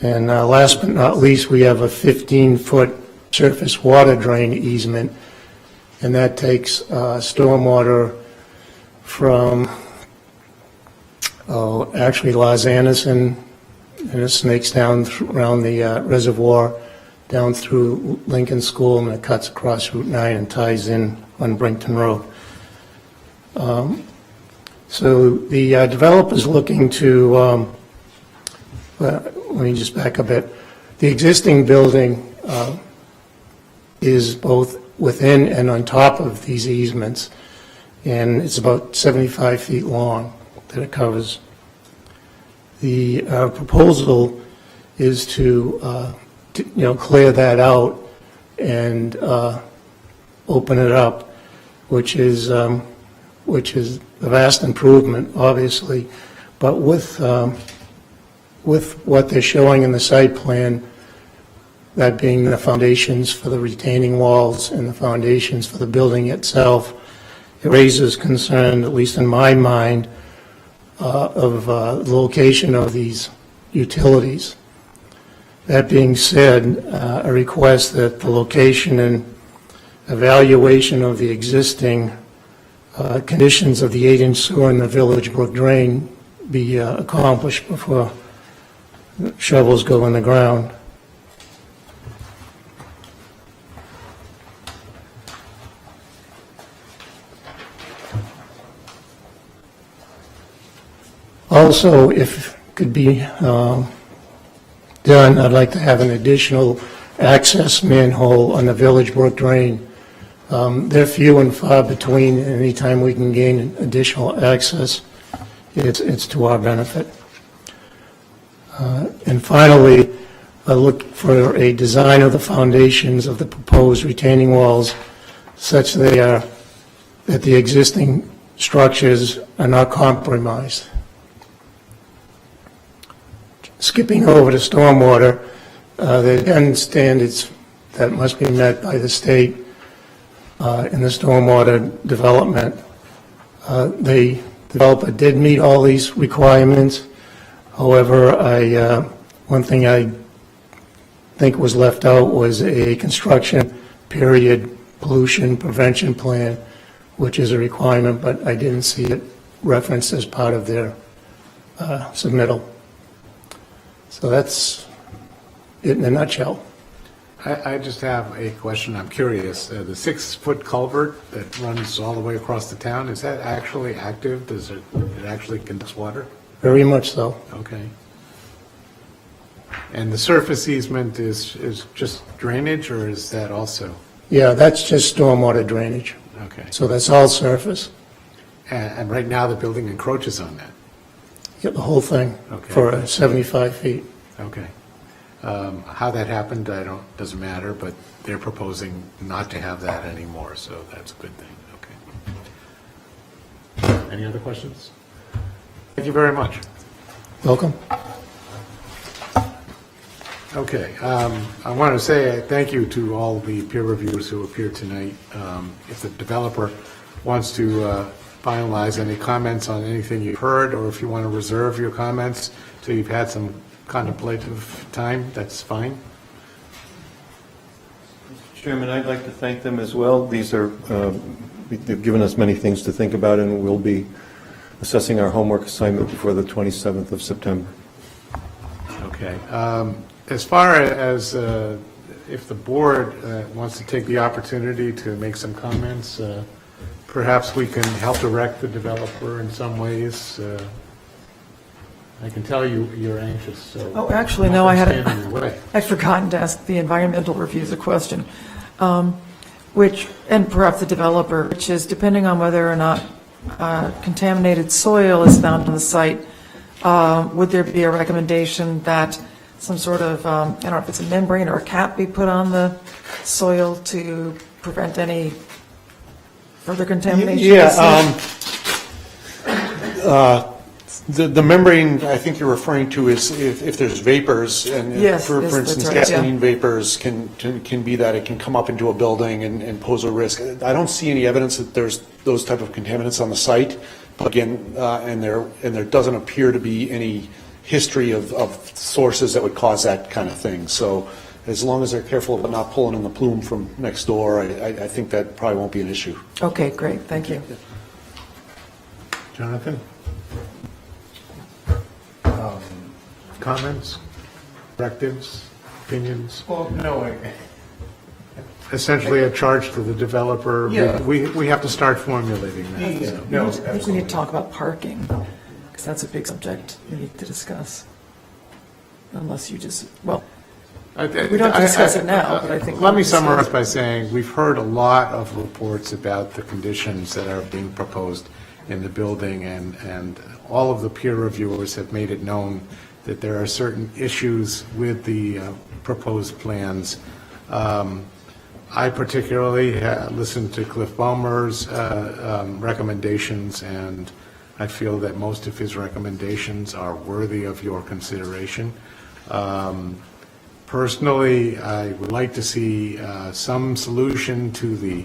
And last but not least, we have a 15-foot surface water drain easement, and that takes stormwater from, actually Los Anderson, and it snakes down around the reservoir, down through Lincoln School, and it cuts across Route 9 and ties in on Brington Road. So the developer's looking to, let me just back a bit. The existing building is both within and on top of these easements, and it's about 75 feet long that it covers. The proposal is to, clear that out and open it up, which is a vast improvement, obviously, but with what they're showing in the site plan, that being the foundations for the retaining walls and the foundations for the building itself, it raises concern, at least in my mind, of the location of these utilities. That being said, I request that the location and evaluation of the existing conditions of the 8-inch sewer in the Village Brook drain be accomplished before shovels go in the ground. Also, if it could be done, I'd like to have an additional access manhole on the Village Brook drain They're few and far between. Anytime we can gain additional access, it's to our benefit. And finally, I look for a design of the foundations of the proposed retaining walls such that the existing structures are not compromised. Skipping over to stormwater, there are 10 standards that must be met by the state in the stormwater development. The developer did meet all these requirements. However, one thing I think was left out was a construction period pollution prevention plan, which is a requirement, but I didn't see it referenced as part of their submittal. So that's it in a nutshell. I just have a question. I'm curious. The 6-foot culvert that runs all the way across the town, is that actually active? Does it actually conduct water? Very much so. Okay. And the surface easement is just drainage, or is that also? Yeah, that's just stormwater drainage. Okay. So that's all surface. And right now, the building encroaches on that? Yeah, the whole thing Okay. for 75 feet. Okay. How that happened, doesn't matter, but they're proposing not to have that anymore, so that's a good thing. Okay. Any other questions? Thank you very much. Welcome. Okay. I want to say thank you to all the peer reviewers who appeared tonight. If the developer wants to finalize any comments on anything you've heard, or if you want to reserve your comments till you've had some contemplative time, that's fine. Mr. Chairman, I'd like to thank them as well. These are, they've given us many things to think about, and we'll be assessing our homework assignment before the 27th of September. Okay. As far as if the board wants to take the opportunity to make some comments, perhaps we can help direct the developer in some ways. I can tell you're anxious, so. Oh, actually, no, I'd forgotten to ask the environmental reviews a question, which, and perhaps the developer, which is depending on whether or not contaminated soil is found on the site, would there be a recommendation that some sort of, I don't know if it's a membrane or a cap be put on the soil to prevent any further contamination? Yeah, the membrane I think you're referring to is if there's vapors, and Yes, for yes, instance, that's right, yeah. gasoline vapors can be that it can come up into a building and pose a risk. I don't see any evidence that there's those type of contaminants on the site, but again, and there doesn't appear to be any history of sources that would cause that kind of thing. So as long as they're careful about not pulling in the plume from next door, I think that probably won't be an issue. Okay, great, thank you. Jonathan? Comments, directives, opinions? Well, no, Essentially a charge to the developer. Yeah. We have to start formulating that. Yeah, so. no, I think we need absolutely. to talk about parking, because that's a big subject we need to discuss. Unless you just, well, we don't have to discuss it now, but I think. Let me we'll discuss summarize it. by saying, we've heard a lot of reports about the conditions that are being proposed in the building, and all of the peer reviewers have made it known that there are certain issues with the proposed plans. I particularly listened to Cliff Baumer's recommendations, and I feel that most of his recommendations are worthy of your consideration. Personally, I would like to see some solution to the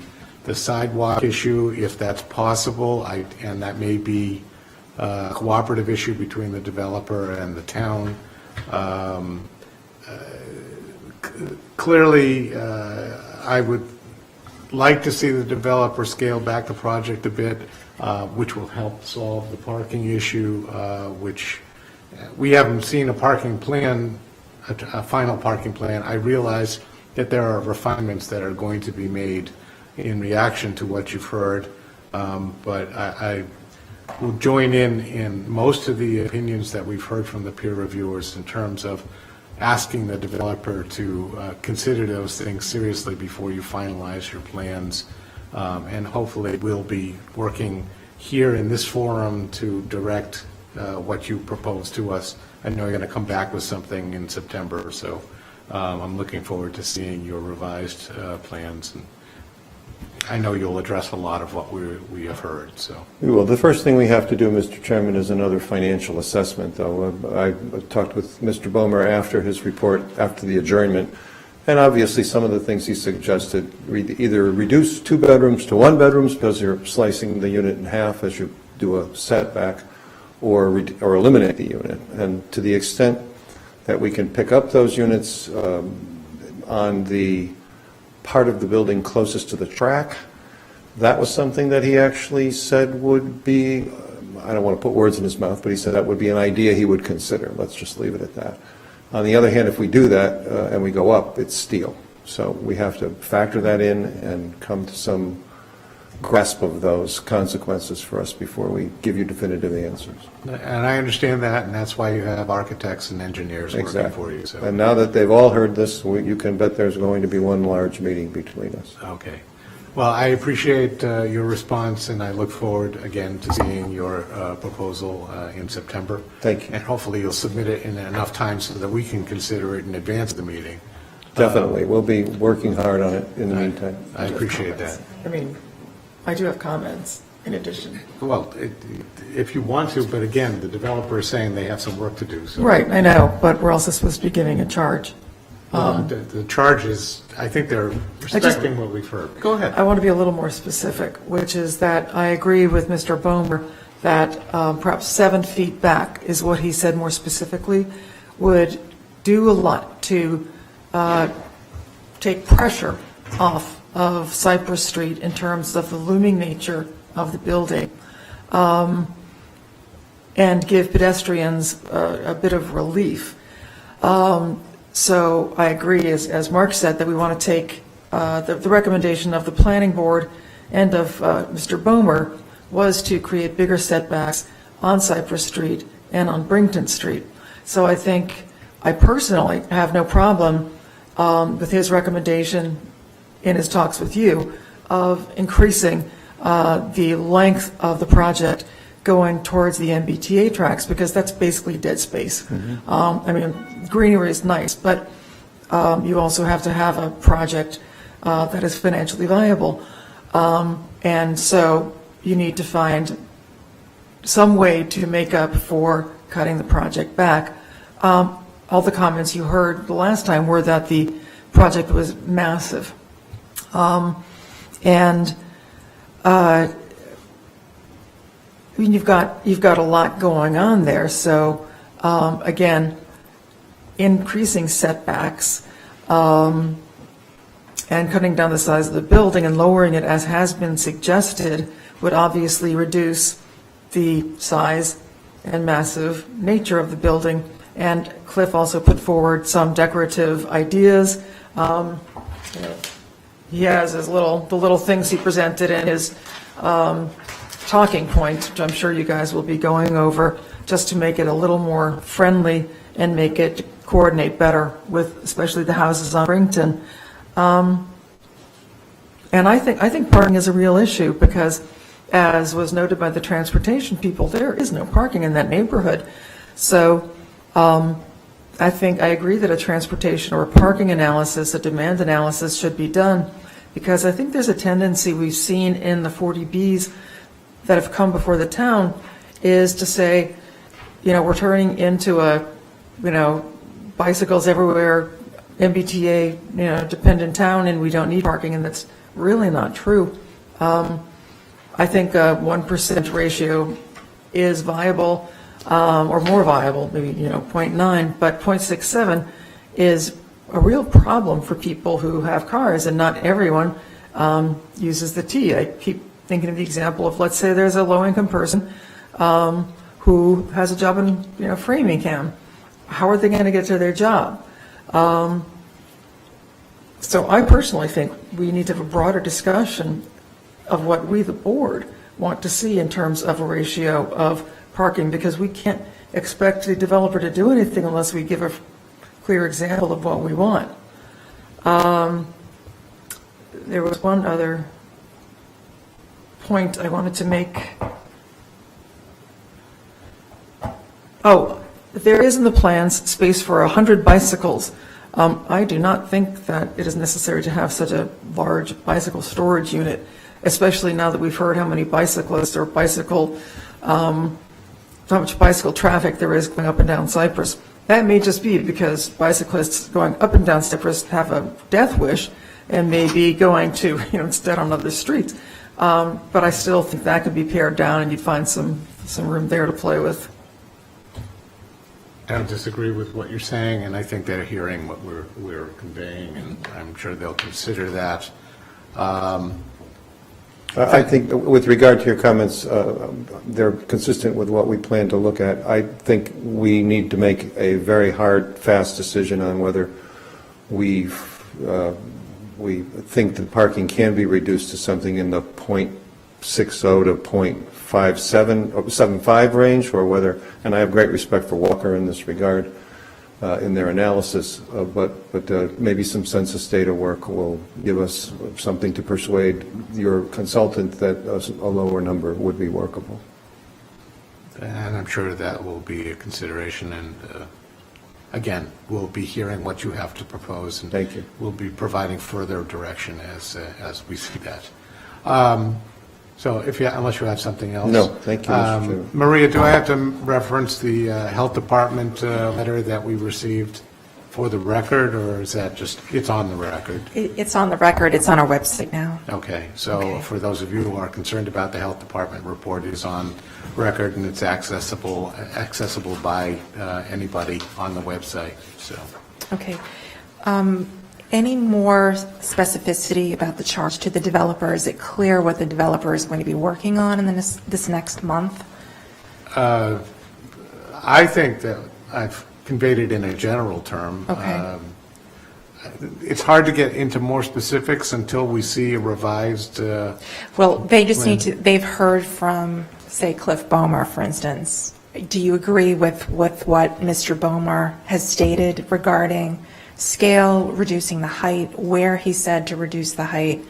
sidewalk issue, if that's possible, and that may be a cooperative issue between the developer and the town. Clearly, I would like to see the developer scale back the project a bit, which will help solve the parking issue, which we haven't seen a parking plan, a final parking plan. I realize that there are refinements that are going to be made in reaction to what you've heard, but I will join in most of the opinions that we've heard from the peer reviewers in terms of asking the developer to consider those things seriously before you finalize your plans. And hopefully, we'll be working here in this forum to direct what you propose to us. I know you're going to come back with something in September or so. I'm looking forward to seeing your revised plans, and I know you'll address a lot of what we have heard, so. We will. The first thing we have to do, Mr. Chairman, is another financial assessment, though. I talked with Mr. Bomer after his report, after the adjournment, and obviously some of the things he suggested, either reduce 2 bedrooms to 1 bedrooms because you're slicing the unit in half as you do a setback, or eliminate the unit. And to the extent that we can pick up those units on the part of the building closest to the track, that was something that he actually said would be, I don't want to put words in his mouth, but he said that would be an idea he would consider. Let's just leave it at that. On the other hand, if we do that and we go up, it's steel. So we have to factor that in and come to some grasp of those consequences for us before we give you definitive answers. And I understand that, and that's why you have architects and engineers working for you. So. And now that they've all heard this, you can bet there's going to be one large meeting between us. Okay. Well, I appreciate your response, and I look forward again to seeing your proposal in September. Thank you. And hopefully you'll submit it in enough time so that we can consider it in advance of the meeting. Definitely. We'll be working hard on it in the meantime. I appreciate that. I mean, I do have comments in addition. Well, if you want to, but again, the developer is saying they have some work to do. So. Right, I know, but we're also supposed to be giving a charge. The charge is, I think they're respecting what we've heard. Go ahead. I want to be a little more specific, which is that I agree with Mr. Bomer that perhaps 7 feet back is what he said more specifically, would do a lot to take pressure off of Cypress Street in terms of the looming nature of the building, and give pedestrians a bit of relief. So I agree, as Mark said, that we want to take the recommendation of the planning board and of Mr. Bomer was to create bigger setbacks on Cypress Street and on Brington Street. So I think I personally have no problem with his recommendation in his talks with you of increasing the length of the project going towards the MBTA tracks, because that's basically dead space. I mean, greenery is nice, but you also have to have a project that is financially viable. And so you need to find some way to make up for cutting the project back. All the comments you heard the last time were that the project was massive. I mean, you've got a lot going on there. So again, increasing setbacks and cutting down the size of the building and lowering it, as has been suggested, would obviously reduce the size and massive nature of the building. And Cliff also put forward some decorative ideas. He has the little things he presented in his talking points, which I'm sure you guys will be going over, just to make it a little more friendly and make it coordinate better with especially the houses on Brington. And I think parking is a real issue because, as was noted by the transportation people, there is no parking in that neighborhood. So I think I agree that a transportation or a parking analysis, a demand analysis should be done, because I think there's a tendency we've seen in the 40Bs that have come before the town is to say, we're turning into a, bicycles everywhere, MBTA, dependent town, and we don't need parking, and that's really not true. I think a 1% ratio is viable, or more viable, maybe, 0.9, but 0.67 is a real problem for people who have cars, and not everyone uses the T. I keep thinking of the example of, let's say there's a low-income person who has a job in, Framingham. How are they going to get to their job? So I personally think we need to have a broader discussion of what we, the board, want to see in terms of a ratio of parking, because we can't expect the developer to do anything unless we give a clear example of what we want. There was one other point I wanted to make. Oh, there is in the plans space for 100 bicycles. I do not think that it is necessary to have such a large bicycle storage unit, especially now that we've heard how many bicyclists or how much bicycle traffic there is going up and down Cypress. That may just be because bicyclists going up and down Cypress have a death wish and may be going to, instead on other streets. But I still think that could be pared down and you'd find some room there to play with. I don't disagree with what you're saying, and I think they're hearing what we're conveying, and I'm sure they'll consider that. I think with regard to your comments, they're consistent with what we plan to look at. I think we need to make a very hard, fast decision on whether we think that parking can be reduced to something in the 0.60 to 0.57 or 0.75 range, or whether, and I have great respect for Walker in this regard, in their analysis, but maybe some census data work will give us something to persuade your consultant that a lower number would be workable. And I'm sure that will be a consideration, and again, we'll be hearing what you have to propose. And thank you. We'll be providing further direction as we see that. So unless you have something else. No, thank you, Mr. Chairman. Maria, do I have to reference the Health Department letter that we received for the record, or is that just, it's on the record? It's on the record. It's on our website now. Okay, so for those of you who are concerned about the Health Department report, it is on record and it's accessible by anybody on the website. So. Okay. Any more specificity about the charge to the developer? Is it clear what the developer is going to be working on in this next month? I think that I've conveyed it in a general term. Okay. It's hard to get into more specifics until we see a revised. Well, they just need to, they've heard from, say, Cliff Bomer, for instance. Do you agree with what Mr. Bomer has stated regarding scale, reducing the height, where he said to reduce the height?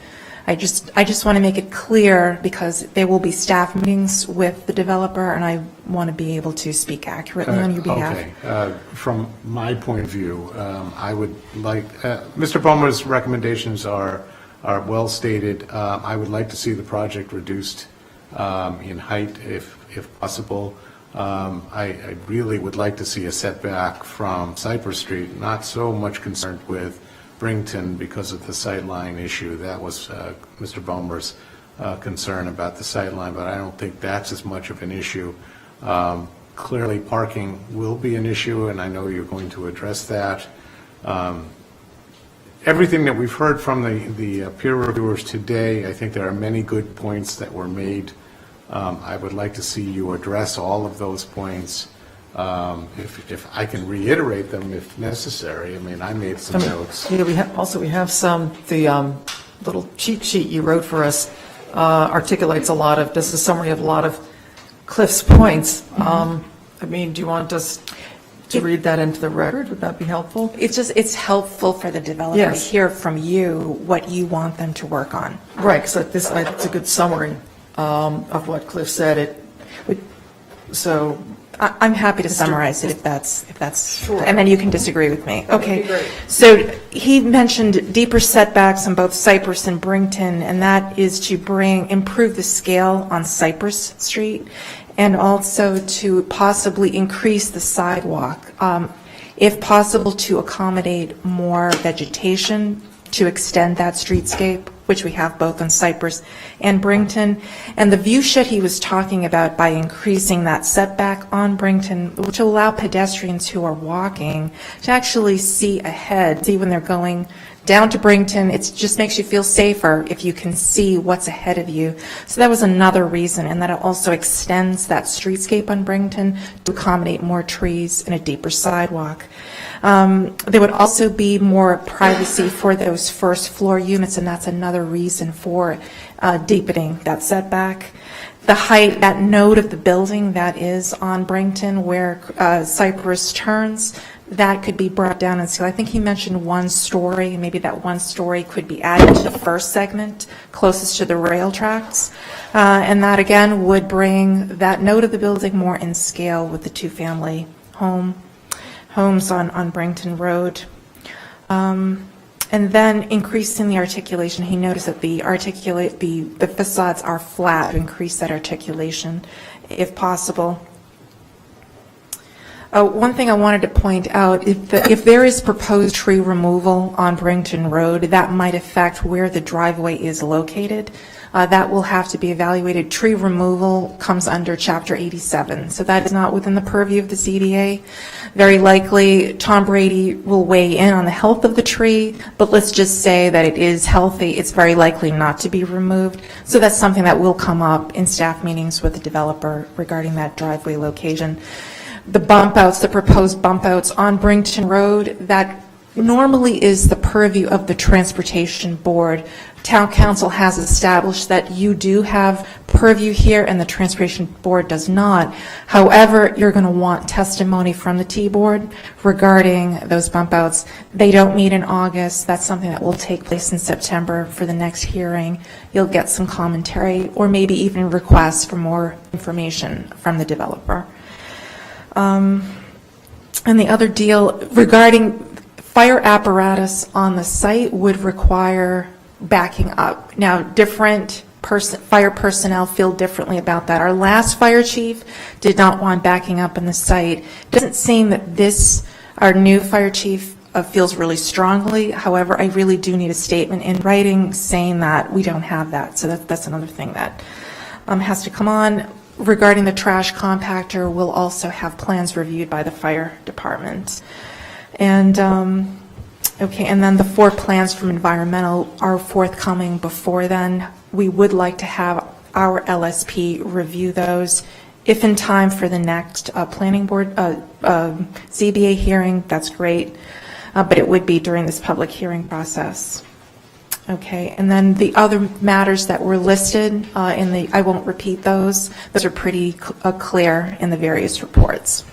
I just want to make it clear, because there will be staff meetings with the developer, and I want to be able to speak accurately on your behalf. Okay. From my point of view, I would like, Mr. Bomer's recommendations are well stated. I would like to see the project reduced in height if possible. I really would like to see a setback from Cypress Street, not so much concerned with Brington because of the sightline issue. That was Mr. Bomer's concern about the sightline, but I don't think that's as much of an issue. Clearly, parking will be an issue, and I know you're going to address that. Everything that we've heard from the peer reviewers today, I think there are many good points that were made. I would like to see you address all of those points. If I can reiterate them if necessary. I mean, I made some notes. Yeah, we have some, the little cheat sheet you wrote for us articulates does a summary of a lot of Cliff's points. I mean, do you want us to read that into the record? Would that be helpful? It's helpful for the developer to hear from you what you want them to work on. Right, because it's a good summary of what Cliff said. So I'm happy to summarize it if that's sure. And then you can disagree with me. That would Okay. be great. So he mentioned deeper setbacks on both Cypress and Brington, and that is to improve the scale on Cypress Street, and also to possibly increase the sidewalk, if possible, to accommodate more vegetation to extend that streetscape, which we have both on Cypress and Brington. And the view shed he was talking about by increasing that setback on Brington, which will allow pedestrians who are walking to actually see ahead, see when they're going down to Brington. It just makes you feel safer if you can see what's ahead of you. So that was another reason, and that it also extends that streetscape on Brington to accommodate more trees and a deeper sidewalk. There would also be more privacy for those first floor units, and that's another reason for deepening that setback. the height, that node of the building that is on Brington where Cypress turns, that could be brought down and sealed. I think he mentioned 1 story, maybe that 1 story could be added to the first segment closest to the rail tracks. And that, again, would bring that node of the building more in scale with the 2-family homes on Brington Road. And then increasing the articulation. He noticed that the facades are flat, increase that articulation if possible. One thing I wanted to point out, if there is proposed tree removal on Brington Road, that might affect where the driveway is located. That will have to be evaluated. Tree removal comes under Chapter 87, so that is not within the purview of the ZBA. Very likely, Tom Brady will weigh in on the health of the tree, but let's just say that it is healthy. It's very likely not to be removed. So that's something that will come up in staff meetings with the developer regarding that driveway location. The bump outs, the proposed bump outs on Brington Road, that normally is the purview of the Transportation Board. Town Council has established that you do have purview here and the Transportation Board does not. However, you're going to want testimony from the T-Board regarding those bump outs. They don't meet in August. That's something that will take place in September for the next hearing. You'll get some commentary or maybe even requests for more information from the developer. And the other deal regarding fire apparatus on the site would require backing up. Now, different fire personnel feel differently about that. Our last fire chief did not want backing up in the site. It doesn't seem that our new fire chief feels really strongly. However, I really do need a statement in writing saying that we don't have that. So that's another thing that has to come on. Regarding the trash compactor, we'll also have plans reviewed by the fire department. And, okay, and then the 4 plans from environmental are forthcoming before then. We would like to have our LSP review those. If in time for the next planning board, ZBA hearing, that's great, but it would be during this public hearing process. Okay, and then the other matters that were listed I won't repeat those. Those are pretty clear in the various reports.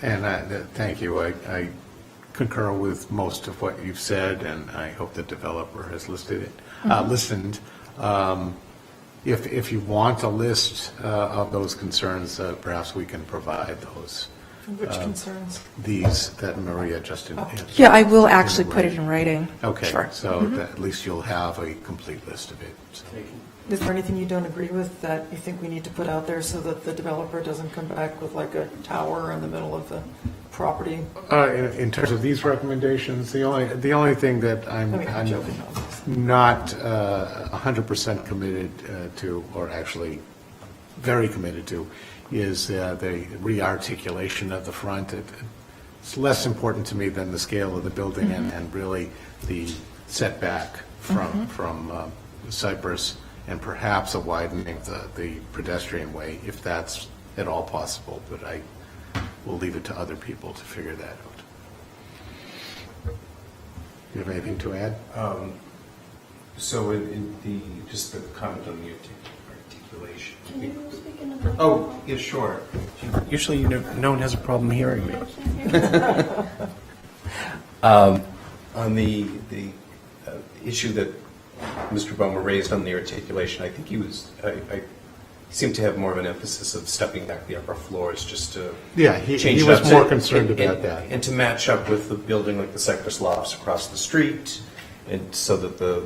And thank you. I concur with most of what you've said, and I hope the developer has listened. If you want a list of those concerns, perhaps we can provide those. Which concerns? These that Maria just answered. Yeah, I will actually put it in writing. Okay, Sure. so that at least you'll have a complete list of it. So. Is there anything you don't agree with that you think we need to put out there so that the developer doesn't come back with like a tower in the middle of the property? In terms of these recommendations, the only thing that I'm joking. not 100% committed to, or actually very committed to, is the re-articulation of the front. It's less important to me than the scale of the building and really the setback from Cypress, and perhaps a widening of the pedestrian way, if that's at all possible, but I will leave it to other people to figure that out. Do you have anything to add? So just the comment on the articulation. Oh, yeah, sure. Usually no one has a problem hearing me. On the issue that Mr. Bomer raised on the articulation, I think I seemed to have more of an emphasis of stepping back the upper floors just to change he it was up more concerned about that. And to match up with the building like the Cypress lofts across the street, and so that the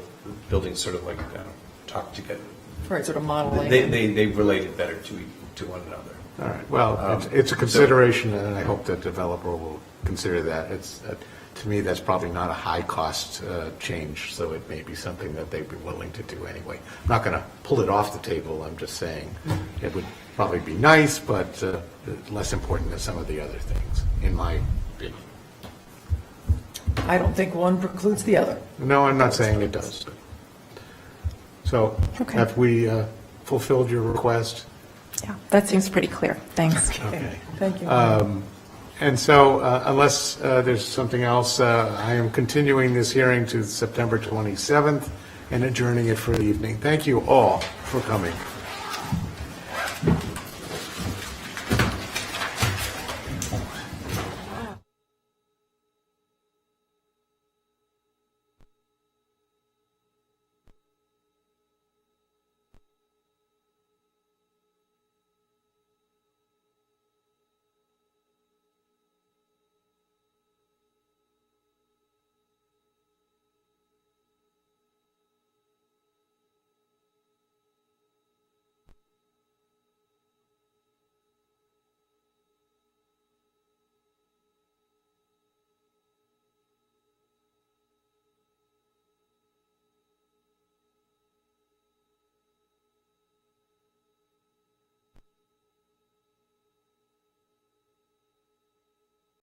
buildings sort of like talk together. Right, sort of modeling. They related better to one another. All right, well, it's a consideration, and I hope the developer will consider that. To me, that's probably not a high-cost change, so it may be something that they'd be willing to do anyway. I'm not going to pull it off the table, I'm just saying it would probably be nice, but less important than some of the other things, in my opinion. I don't think one precludes the other. No, I'm not saying it does. So have we fulfilled your request? Yeah, that seems pretty clear. Thanks. Okay. Thank you. And so unless there's something else, I am continuing this hearing to September 27th and adjourning it for the evening. Thank you all for coming.